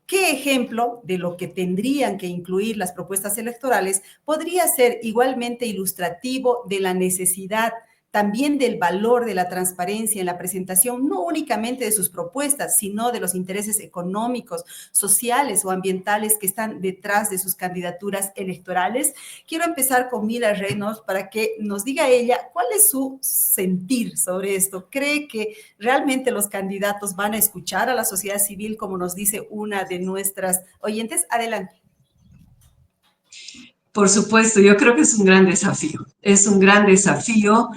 ¿Qué ejemplo de lo que tendrían que incluir las propuestas electorales podría ser igualmente ilustrativo de la necesidad también del valor de la transparencia en la presentación, no únicamente de sus propuestas, sino de los intereses económicos, sociales o ambientales que están detrás de sus candidaturas electorales. Quiero empezar con Mila Reynolds para que nos diga ella cuál es su sentir sobre esto. ¿Cree que realmente los candidatos van a escuchar a la sociedad civil, como nos dice una de nuestras oyentes? Adelante. Por supuesto, yo creo que es un gran desafío. Es un gran desafío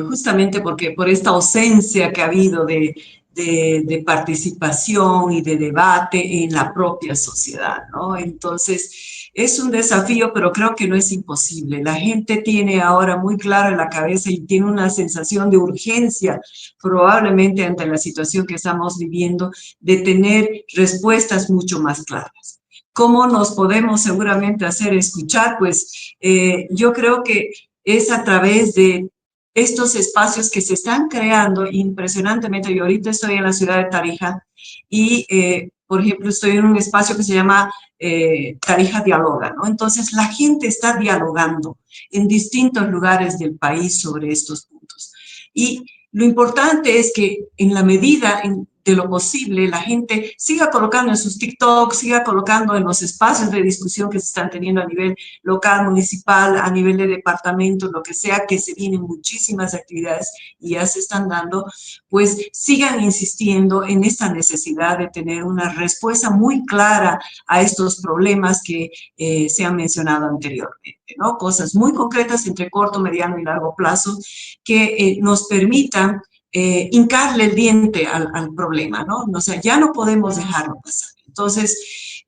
justamente porque por esta ausencia que ha habido de participación y de debate en la propia sociedad, ¿no? Entonces, es un desafío, pero creo que no es imposible. La gente tiene ahora muy claro en la cabeza y tiene una sensación de urgencia, probablemente ante la situación que estamos viviendo, de tener respuestas mucho más claras. ¿Cómo nos podemos seguramente hacer escuchar? Pues yo creo que es a través de estos espacios que se están creando impresionantemente. Yo ahorita estoy en la ciudad de Tarija y, por ejemplo, estoy en un espacio que se llama Tarija Dialoga, ¿no? Entonces, la gente está dialogando en distintos lugares del país sobre estos puntos. Y lo importante es que en la medida de lo posible, la gente siga colocando en sus TikToks, siga colocando en los espacios de discusión que se están teniendo a nivel local, municipal, a nivel de departamento, lo que sea, que se vienen muchísimas actividades y ya se están dando, pues sigan insistiendo en esta necesidad de tener una respuesta muy clara a estos problemas que se han mencionado anteriormente, ¿no? Cosas muy concretas entre corto, mediano y largo plazo que nos permitan hincarle el diente al problema, ¿no? O sea, ya no podemos dejarlo pasar. Entonces,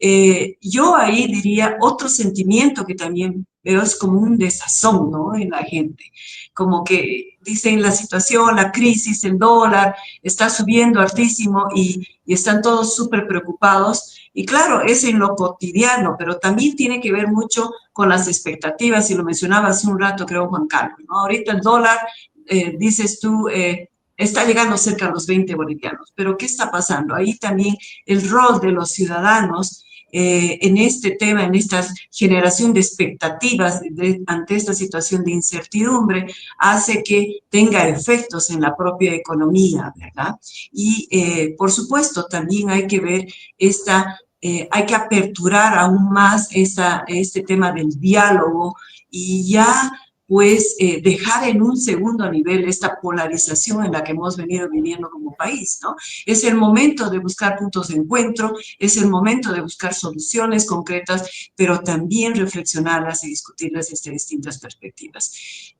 yo ahí diría otro sentimiento que también veo es como un desazón, ¿no? En la gente, como que dicen la situación, la crisis, el dólar está subiendo altísimo y están todos súper preocupados. Y claro, es en lo cotidiano, pero también tiene que ver mucho con las expectativas, y lo mencionaba hace un rato, creo, Juan Carlos, ¿no? Ahorita el dólar, dices tú, está llegando cerca a los 20 bolivianos. Pero ¿qué está pasando? Ahí también el rol de los ciudadanos en este tema, en esta generación de expectativas ante esta situación de incertidumbre, hace que tenga efectos en la propia economía, ¿verdad? Y por supuesto también hay que ver hay que aperturar aún más este tema del diálogo y ya pues dejar en un segundo nivel esta polarización en la que hemos venido viviendo como país, ¿no? Es el momento de buscar puntos de encuentro, es el momento de buscar soluciones concretas, pero también reflexionarlas y discutirlas desde distintas perspectivas.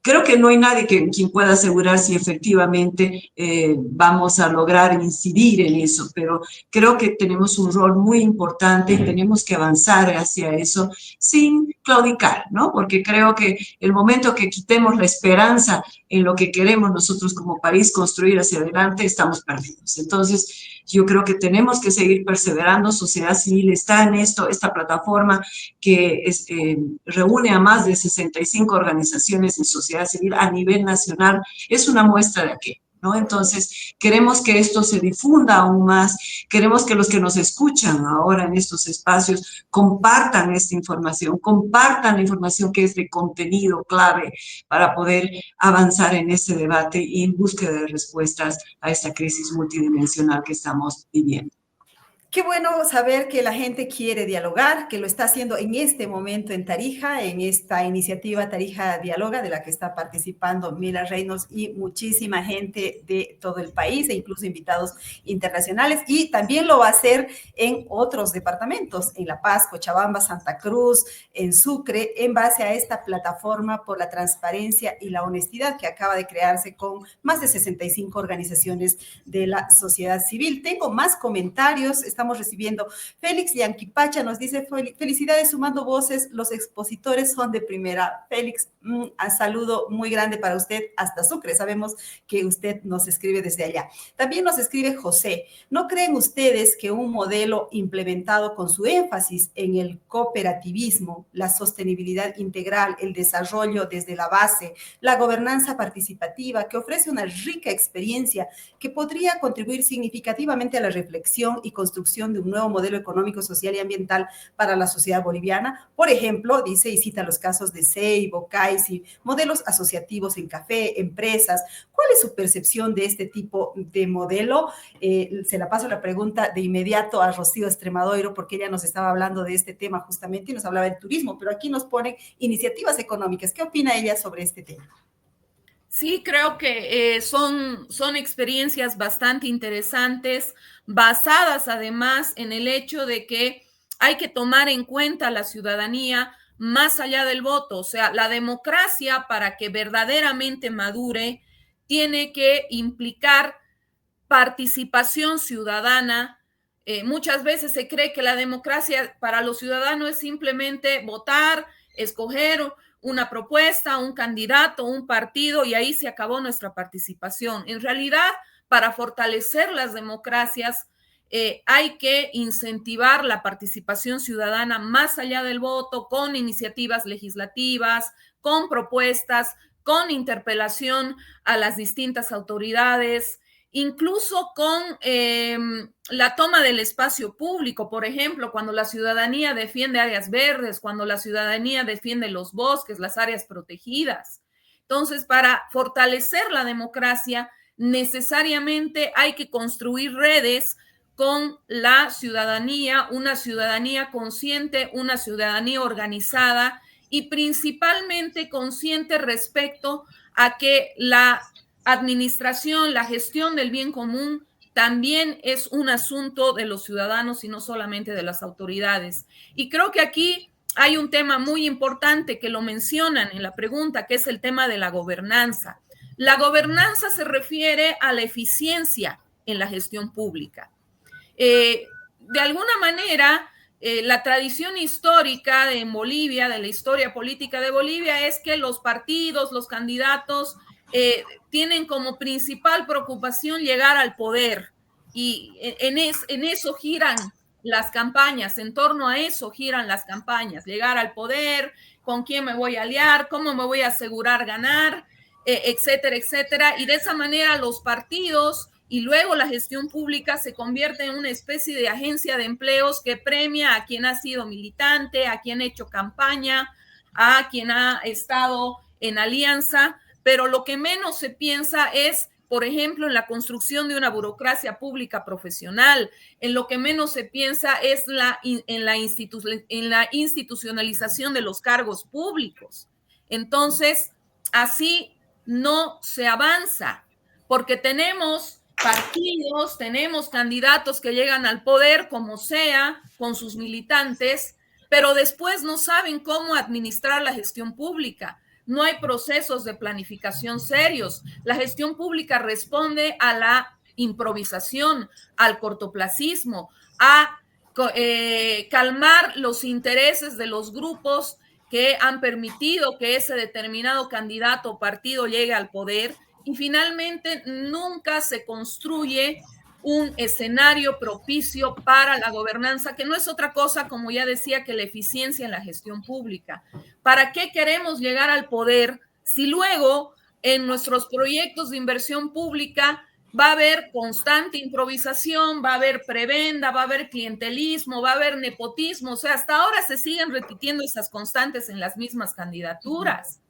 Creo que no hay nadie quien pueda asegurar si efectivamente vamos a lograr incidir en eso, pero creo que tenemos un rol muy importante y tenemos que avanzar hacia eso sin claudicar, ¿no? Porque creo que el momento que quitemos la esperanza en lo que queremos nosotros como país construir hacia adelante, estamos perdidos. Entonces, yo creo que tenemos que seguir perseverando. Sociedad civil está en esto, esta plataforma que reúne a más de 65 organizaciones de sociedad civil a nivel nacional, es una muestra de aquello, ¿no? Entonces, queremos que esto se difunda aún más, queremos que los que nos escuchan ahora en estos espacios compartan esta información, compartan la información que es de contenido clave para poder avanzar en este debate y en búsqueda de respuestas a esta crisis multidimensional que estamos viviendo. Qué bueno saber que la gente quiere dialogar, que lo está haciendo en este momento en Tarija, en esta iniciativa Tarija Dialoga, de la que está participando Mila Reynolds y muchísima gente de todo el país e incluso invitados internacionales. Y también lo va a hacer en otros departamentos, en La Paz, Cochabamba, Santa Cruz, en Sucre, en base a esta plataforma por la transparencia y la honestidad que acaba de crearse con más de 65 organizaciones de la sociedad civil. Tengo más comentarios. Estamos recibiendo. Félix Yanquipacha nos dice, felicidades Sumando Voces, los expositores son de primera. Félix, un saludo muy grande para usted hasta Sucre. Sabemos que usted nos escribe desde allá. También nos escribe José, ¿no creen ustedes que un modelo implementado con su énfasis en el cooperativismo, la sostenibilidad integral, el desarrollo desde la base, la gobernanza participativa, que ofrece una rica experiencia que podría contribuir significativamente a la reflexión y construcción construcción de un nuevo modelo económico, social y ambiental para la sociedad boliviana. Por ejemplo, dice y cita los casos de Seibo, CAICI, modelos asociativos en café, empresas. ¿Cuál es su percepción de este tipo de modelo? Se la paso la pregunta de inmediato a Rocío Extremadoiro, porque ella nos estaba hablando de este tema justamente y nos hablaba del turismo, pero aquí nos ponen iniciativas económicas. ¿Qué opina ella sobre este tema? Sí, creo que son experiencias bastante interesantes, basadas además en el hecho de que hay que tomar en cuenta a la ciudadanía más allá del voto. O sea, la democracia, para que verdaderamente madure, tiene que implicar participación ciudadana. Muchas veces se cree que la democracia para los ciudadanos es simplemente votar, escoger una propuesta, un candidato, un partido, y ahí se acabó nuestra participación. En realidad, para fortalecer las democracias, hay que incentivar la participación ciudadana más allá del voto, con iniciativas legislativas, con propuestas, con interpelación a las distintas autoridades, incluso con la toma del espacio público. Por ejemplo, cuando la ciudadanía defiende áreas verdes, cuando la ciudadanía defiende los bosques, las áreas protegidas. Entonces, para fortalecer la democracia, necesariamente hay que construir redes con la ciudadanía, una ciudadanía consciente, una ciudadanía organizada y principalmente consciente respecto a que la administración, la gestión del bien común también es un asunto de los ciudadanos y no solamente de las autoridades. Y creo que aquí hay un tema muy importante que lo mencionan en la pregunta, que es el tema de la gobernanza. La gobernanza se refiere a la eficiencia en la gestión pública. De alguna manera, la tradición histórica de Bolivia, de la historia política de Bolivia, es que los partidos, los candidatos, tienen como principal preocupación llegar al poder, y en eso giran las campañas, en torno a eso giran las campañas, llegar al poder, con quién me voy a aliar, cómo me voy a asegurar ganar, etcétera, etcétera, y de esa manera los partidos y luego la gestión pública se convierte en una especie de agencia de empleos que premia a quien ha sido militante, a quien ha hecho campaña, a quien ha estado en alianza, pero lo que menos se piensa es, por ejemplo, en la construcción de una burocracia pública profesional. En lo que menos se piensa es en la institucionalización de los cargos públicos. Entonces, así no se avanza, porque tenemos partidos, tenemos candidatos que llegan al poder como sea, con sus militantes, pero después no saben cómo administrar la gestión pública. No hay procesos de planificación serios. La gestión pública responde a la improvisación, al cortoplacismo, a calmar los intereses de los grupos que han permitido que ese determinado candidato o partido llegue al poder, y finalmente nunca se construye un escenario propicio para la gobernanza, que no es otra cosa, como ya decía, que la eficiencia en la gestión pública. ¿Para qué queremos llegar al poder si luego en nuestros proyectos de inversión pública va a haber constante improvisación, va a haber prebenda, va a haber clientelismo, va a haber nepotismo? O sea, hasta ahora se siguen repitiendo esas constantes en las mismas candidaturas.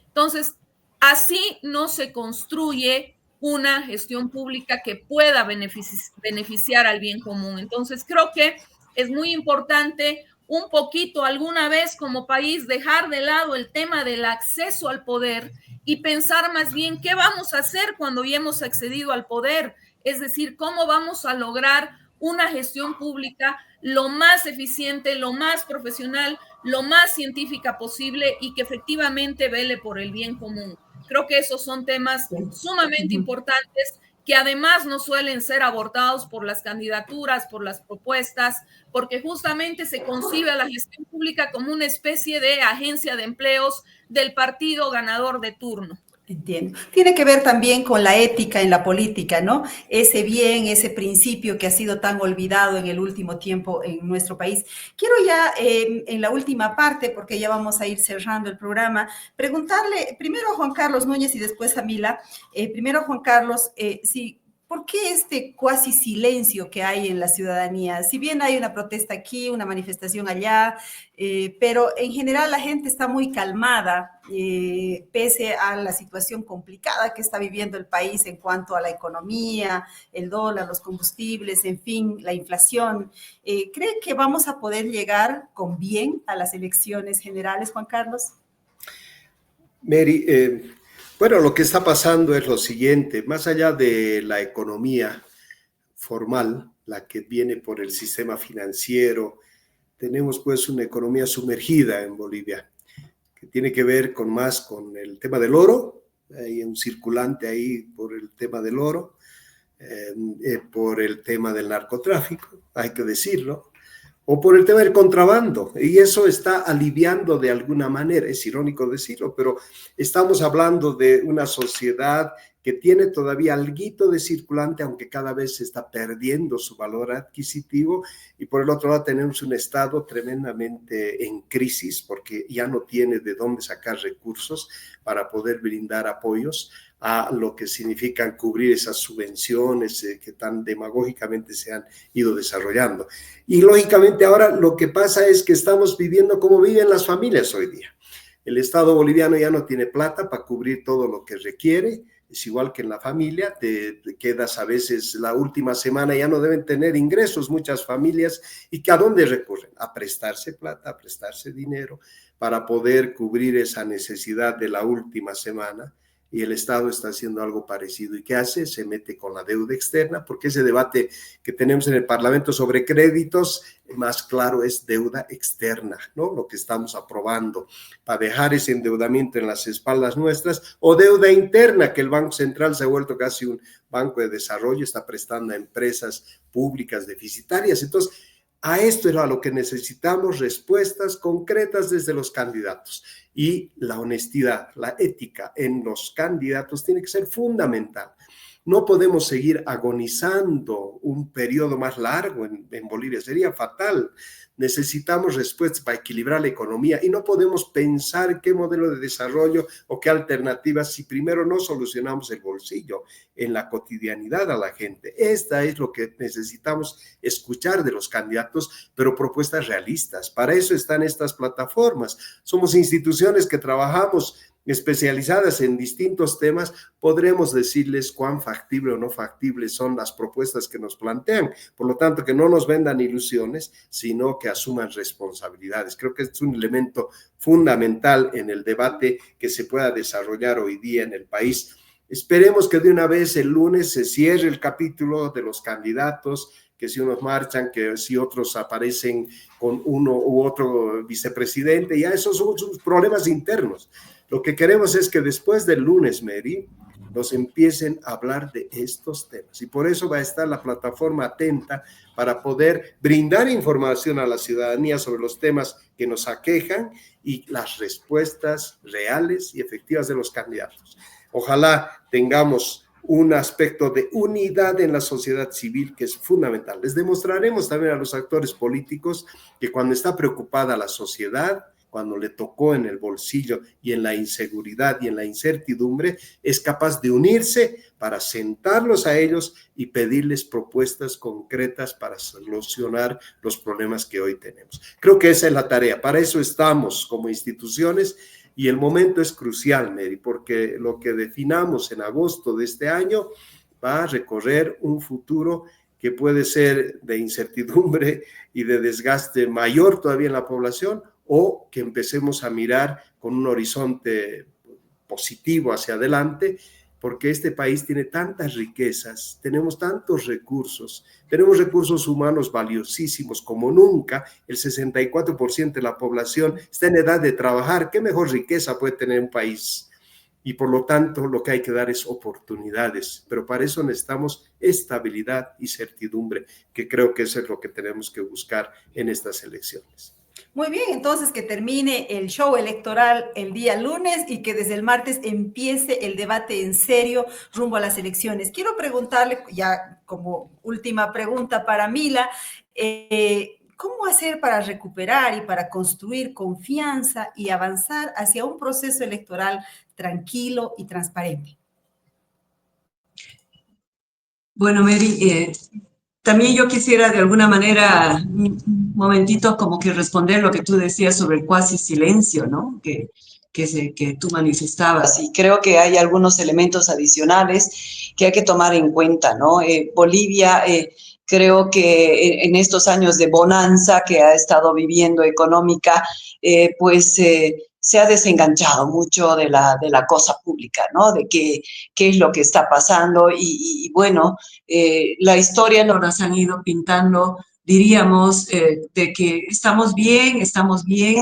Entonces, así no se construye una gestión pública que pueda beneficiar al bien común. Entonces, creo que es muy importante un poquito alguna vez como país dejar de lado el tema del acceso al poder y pensar más bien qué vamos a hacer cuando ya hemos accedido al poder. Es decir, cómo vamos a lograr una gestión pública lo más eficiente, lo más profesional, lo más científica posible y que efectivamente vele por el bien común. Creo que esos son temas sumamente importantes que además no suelen ser abordados por las candidaturas, por las propuestas, porque justamente se concibe a la gestión pública como una especie de agencia de empleos del partido ganador de turno. Entiendo. Tiene que ver también con la ética en la política, ¿no? Ese bien, ese principio que ha sido tan olvidado en el último tiempo en nuestro país. Quiero ya, en la última parte, porque ya vamos a ir cerrando el programa, preguntarle primero a Juan Carlos Núñez y después a Mila. Primero, Juan Carlos, si ¿Por qué este cuasi silencio que hay en la ciudadanía? Si bien hay una protesta aquí, una manifestación allá, pero en general la gente está muy calmada, pese a la situación complicada que está viviendo el país en cuanto a la economía, el dólar, los combustibles, en fin, la inflación. ¿Cree que vamos a poder llegar con bien a las elecciones generales, Juan Carlos? Mary, bueno, lo que está pasando es lo siguiente, más allá de la economía formal, la que viene por el sistema financiero, tenemos pues una economía sumergida en Bolivia, que tiene que ver más con el tema del oro, hay un circulante ahí por el tema del oro, por el tema del narcotráfico, hay que decirlo, o por el tema del contrabando, y eso está aliviando de alguna manera, es irónico decirlo, pero estamos hablando de una sociedad que tiene todavía alguito de circulante, aunque cada vez se está perdiendo su valor adquisitivo, y por el otro lado tenemos un Estado tremendamente en crisis, porque ya no tiene de dónde sacar recursos para poder brindar apoyos a lo que significan cubrir esas subvenciones que tan demagógicamente se han ido desarrollando. Y lógicamente ahora lo que pasa es que estamos viviendo como viven las familias hoy día. El Estado boliviano ya no tiene plata para cubrir todo lo que requiere, es igual que en la familia, te quedas a veces la última semana, ya no deben tener ingresos muchas familias, y que ¿a dónde recurren? A prestarse plata, a prestarse dinero para poder cubrir esa necesidad de la última semana. Y el Estado está haciendo algo parecido. ¿Y qué hace? Se mete con la deuda externa, porque ese debate que tenemos en el Parlamento sobre créditos, más claro es deuda externa, ¿no? Lo que estamos aprobando para dejar ese endeudamiento en las espaldas nuestras, o deuda interna, que el Banco Central se ha vuelto casi un banco de desarrollo, está prestando a empresas públicas deficitarias. Entonces, a esto era lo que necesitamos, respuestas concretas desde los candidatos. Y la honestidad, la ética en los candidatos tiene que ser fundamental. No podemos seguir agonizando un periodo más largo en Bolivia, sería fatal. Necesitamos respuestas para equilibrar la economía y no podemos pensar qué modelo de desarrollo o qué alternativas si primero no solucionamos el bolsillo en la cotidianidad a la gente. Esta es lo que necesitamos escuchar de los candidatos, pero propuestas realistas. Para eso están estas plataformas. Somos instituciones que trabajamos especializadas en distintos temas, podremos decirles cuán factible o no factibles son las propuestas que nos plantean. Por lo tanto, que no nos vendan ilusiones, sino que asuman responsabilidades. Creo que es un elemento fundamental en el debate que se pueda desarrollar hoy día en el país. Esperemos que de una vez el lunes se cierre el capítulo de los candidatos, que si unos marchan, que si otros aparecen con uno u otro vicepresidente, ya esos son sus problemas internos. Lo que queremos es que después del lunes, Mary, nos empiecen a hablar de estos temas. Y por eso va a estar la plataforma atenta para poder brindar información a la ciudadanía sobre los temas que nos aquejan y las respuestas reales y efectivas de los candidatos. Ojalá tengamos un aspecto de unidad en la sociedad civil que es fundamental. Les demostraremos también a los actores políticos que cuando está preocupada la sociedad, cuando le tocó en el bolsillo y en la inseguridad y en la incertidumbre, es capaz de unirse para sentarlos a ellos y pedirles propuestas concretas para solucionar los problemas que hoy tenemos. Creo que esa es la tarea. Para eso estamos como instituciones. Y el momento es crucial, Mary, porque lo que definamos en agosto de este año va a recorrer un futuro que puede ser de incertidumbre y de desgaste mayor todavía en la población, o que empecemos a mirar con un horizonte positivo hacia adelante, porque este país tiene tantas riquezas, tenemos tantos recursos, tenemos recursos humanos valiosísimos como nunca, el 64% de la población está en edad de trabajar. ¿Qué mejor riqueza puede tener un país? Y por lo tanto, lo que hay que dar es oportunidades, pero para eso necesitamos estabilidad y certidumbre, que creo que eso es lo que tenemos que buscar en estas elecciones. Muy bien, entonces que termine el show electoral el día lunes y que desde el martes empiece el debate en serio rumbo a las elecciones. Quiero preguntarle, ya como última pregunta para Mila, ¿cómo hacer para recuperar y para construir confianza y avanzar hacia un proceso electoral tranquilo y transparente? Bueno, Mary, también yo quisiera de alguna manera, un momentito, como que responder lo que tú decías sobre el cuasi silencio, ¿no? Que tú manifestabas. Y creo que hay algunos elementos adicionales que hay que tomar en cuenta, ¿no? Bolivia, creo que en estos años de bonanza que ha estado viviendo económica, se ha desenganchado mucho de la cosa pública, ¿no? De qué es lo que está pasando y bueno, la historia nos las han ido pintando, diríamos, de que estamos bien, estamos yendo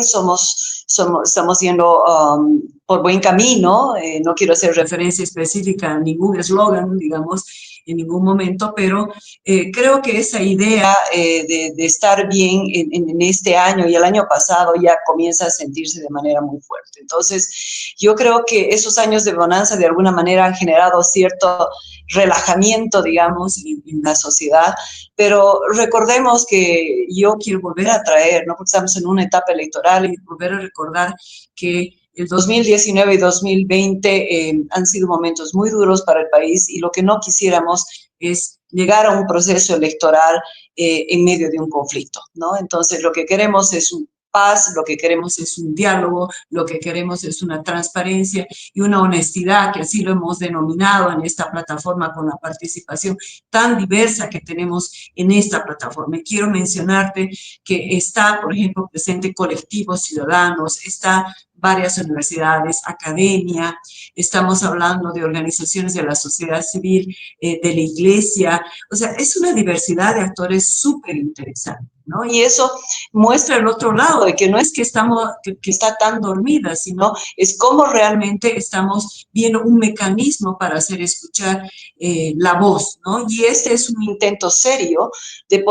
por buen camino. No quiero hacer referencia específica a ningún eslogan, digamos, en ningún momento, pero creo que esa idea de estar bien en este año y el año pasado ya comienza a sentirse de manera muy fuerte. Entonces, yo creo que esos años de bonanza de alguna manera han generado cierto relajamiento, digamos, en la sociedad, pero recordemos que yo quiero volver a traer, ¿no? Porque estamos en una etapa electoral y volver a recordar que el 2019 y 2020 han sido momentos muy duros para el país y lo que no quisiéramos es llegar a un proceso electoral en medio de un conflicto, ¿no? Entonces, lo que queremos es un paz, lo que queremos es un diálogo, lo que queremos es una transparencia y una honestidad, que así lo hemos denominado en esta plataforma con la participación tan diversa que tenemos en esta plataforma. Y quiero mencionarte que está, por ejemplo, presente colectivos ciudadanos, está varias universidades, academia, estamos hablando de organizaciones de la sociedad civil, de la iglesia, o sea, es una diversidad de actores súper interesante, ¿no? Y eso muestra el otro lado, de que no es que está tan dormida, sino es cómo realmente estamos viendo un mecanismo para hacer escuchar la voz, ¿no? Y este es un intento serio de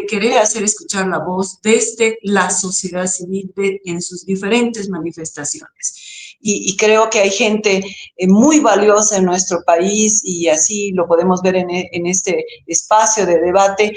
querer hacer escuchar la voz desde la sociedad civil en sus diferentes manifestaciones. Y creo que hay gente muy valiosa en nuestro país y así lo podemos ver en este espacio de debate,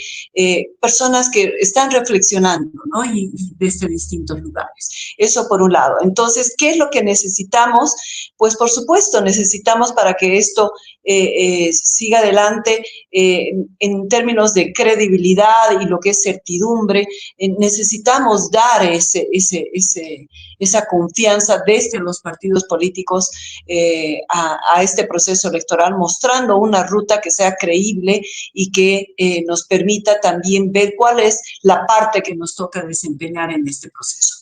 personas que están reflexionando, ¿no? Y desde distintos lugares. Eso por un lado. Entonces, ¿qué es lo que necesitamos? Pues por supuesto necesitamos para que esto siga adelante en términos de credibilidad y lo que es certidumbre, necesitamos dar esa confianza desde los partidos políticos a este proceso electoral, mostrando una ruta que sea creíble y que nos permita también ver cuál es la parte que nos toca desempeñar en este proceso.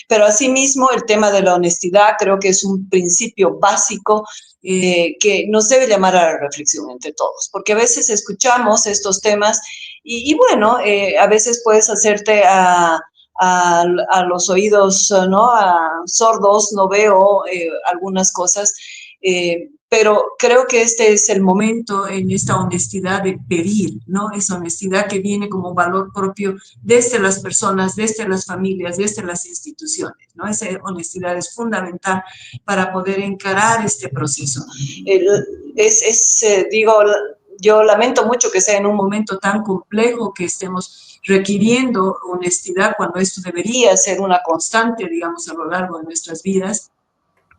Pero asimismo, el tema de la honestidad creo que es un principio básico que nos debe llamar a la reflexión entre todos, porque a veces escuchamos estos temas y bueno, a veces puedes hacerte a los oídos, ¿no? A sordos, no veo algunas cosas, pero creo que este es el momento en esta honestidad de pedir, ¿no? Esa honestidad que viene como valor propio desde las personas, desde las familias, desde las instituciones, ¿no? Esa honestidad es fundamental para poder encarar este proceso. Digo, yo lamento mucho que sea en un momento tan complejo que estemos requiriendo honestidad cuando esto debería ser una constante, digamos, a lo largo de nuestras vidas,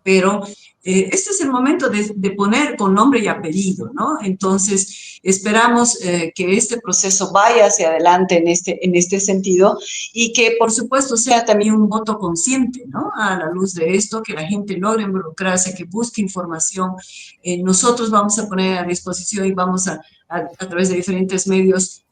pero este es el momento de poner con nombre y apellido, ¿no? Entonces, esperamos que este proceso vaya hacia adelante en este sentido y que, por supuesto, sea también un voto consciente, ¿no? A la luz de esto, que la gente logre involucrarse, que busque información. Nosotros vamos a poner a disposición y vamos a través de diferentes medios,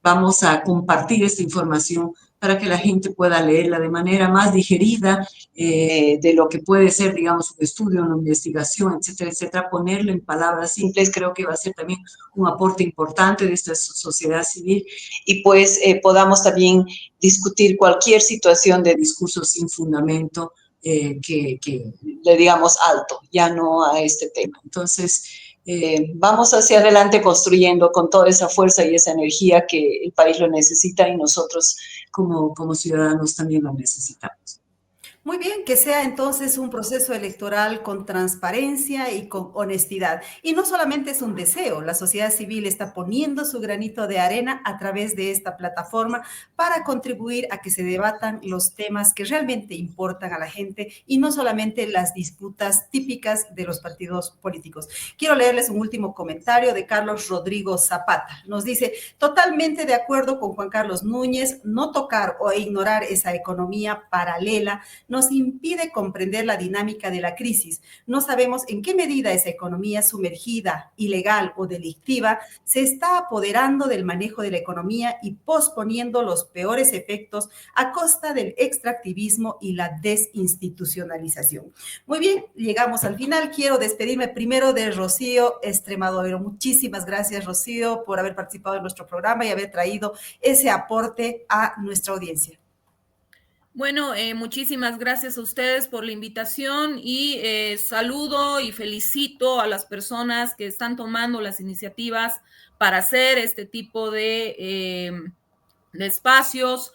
vamos a compartir esta información para que la gente pueda leerla de manera más digerida de lo que puede ser, digamos, un estudio, una investigación, etcétera, etcétera. Ponerlo en palabras simples creo que va a ser también un aporte importante de esta sociedad civil y pues podamos también discutir cualquier situación de discurso sin fundamento que le digamos alto, ya no a este tema. Entonces, vamos hacia adelante construyendo con toda esa fuerza y esa energía que el país lo necesita y nosotros como ciudadanos también lo necesitamos. Muy bien, que sea entonces un proceso electoral con transparencia y con honestidad. Y no solamente es un deseo, la sociedad civil está poniendo su granito de arena a través de esta plataforma para contribuir a que se debatan los temas que realmente importan a la gente y no solamente las disputas típicas de los partidos políticos. Quiero leerles un último comentario de Carlos Rodrigo Zapata. Nos dice, totalmente de acuerdo con Juan Carlos Núñez, no tocar o ignorar esa economía paralela nos impide comprender la dinámica de la crisis. No sabemos en qué medida esa economía sumergida, ilegal o delictiva se está apoderando del manejo de la economía y posponiendo los peores efectos a costa del extractivismo y la desinstitucionalización. Muy bien, llegamos al final. Quiero despedirme primero de Rocío Extremadoiro. Muchísimas gracias, Rocío, por haber participado en nuestro programa y haber traído ese aporte a nuestra audiencia. Bueno, muchísimas gracias a ustedes por la invitación y saludo y felicito a las personas que están tomando las iniciativas para hacer este tipo de espacios,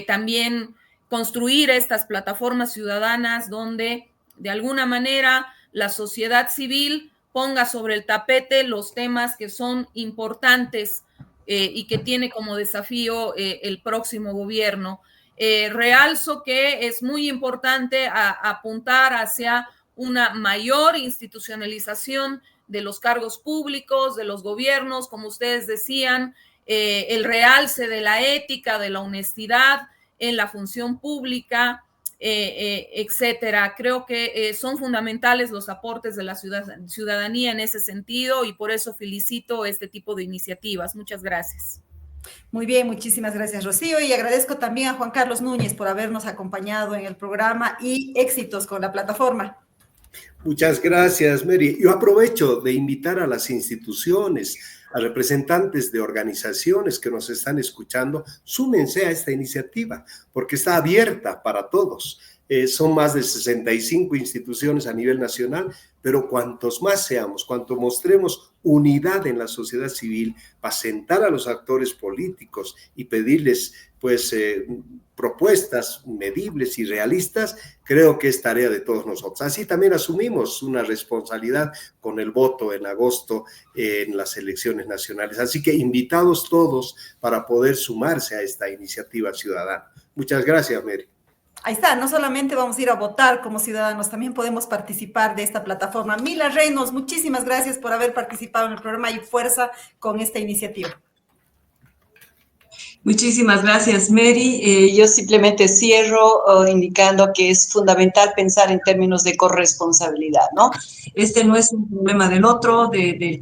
también construir estas plataformas ciudadanas donde de alguna manera la sociedad civil ponga sobre el tapete los temas que son importantes y que tiene como desafío el próximo gobierno. Realzo que es muy importante apuntar hacia una mayor institucionalización de los cargos públicos, de los gobiernos, como ustedes decían, el realce de la ética, de la honestidad en la función pública, etcétera. Creo que son fundamentales los aportes de la ciudadanía en ese sentido y por eso felicito este tipo de iniciativas. Muchas gracias. Muy bien, muchísimas gracias, Rocío, y agradezco también a Juan Carlos Núñez por habernos acompañado en el programa y éxitos con la plataforma. Muchas gracias, Mary. Yo aprovecho de invitar a las instituciones, a representantes de organizaciones que nos están escuchando, súmense a esta iniciativa, porque está abierta para todos. Son más de 65 instituciones a nivel nacional, pero cuantos más seamos, cuanto mostremos unidad en la sociedad civil para sentar a los actores políticos y pedirles pues propuestas medibles y realistas, creo que es tarea de todos nosotros. Así también asumimos una responsabilidad con el voto en agosto en las elecciones nacionales. Así que invitados todos para poder sumarse a esta iniciativa ciudadana. Muchas gracias, Mary. Ahí está, no solamente vamos a ir a votar como ciudadanos, también podemos participar de esta plataforma. Mila Reynolds, muchísimas gracias por haber participado en el programa y fuerza con esta iniciativa. Muchísimas gracias, Mary. Yo simplemente cierro indicando que es fundamental pensar en términos de corresponsabilidad, ¿no? Este no es un problema del otro, del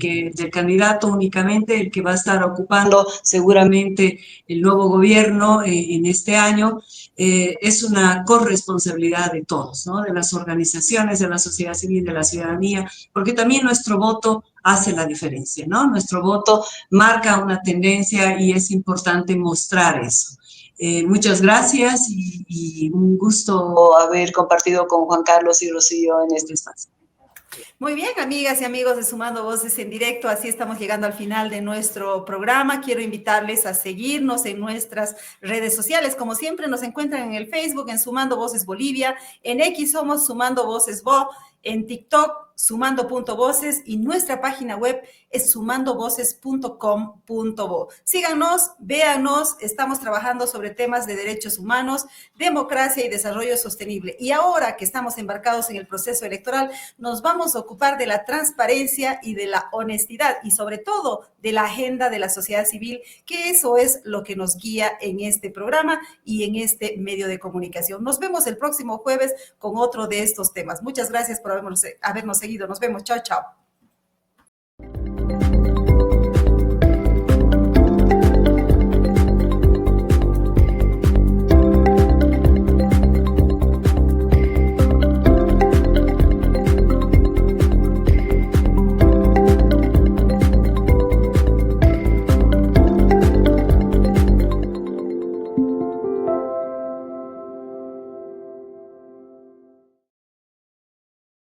candidato únicamente, el que va a estar ocupando seguramente el nuevo gobierno en este año. Es una corresponsabilidad de todos, ¿no? De las organizaciones, de la sociedad civil, de la ciudadanía, porque también nuestro voto hace la diferencia, ¿no? Nuestro voto marca una tendencia y es importante mostrar eso. Muchas gracias y un gusto haber compartido con Juan Carlos y Rocío en este espacio. Muy bien, amigas y amigos de Sumando Voces en Directo, así estamos llegando al final de nuestro programa. Quiero invitarles a seguirnos en nuestras redes sociales. Como siempre, nos encuentran en el Facebook, en Sumando Voces Bolivia, en X somos Sumando Voces Bo, en TikTok, sumando.voces y nuestra página web es sumandovoces.com.bo. Síganos, véanos, estamos trabajando sobre temas de derechos humanos, democracia y desarrollo sostenible. Y ahora que estamos embarcados en el proceso electoral, nos vamos a ocupar de la transparencia y de la honestidad y sobre todo de la agenda de la sociedad civil, que eso es lo que nos guía en este programa y en este medio de comunicación. Nos vemos el próximo jueves con otro de estos temas. Muchas gracias por habernos seguido. Nos vemos. Chao, chao.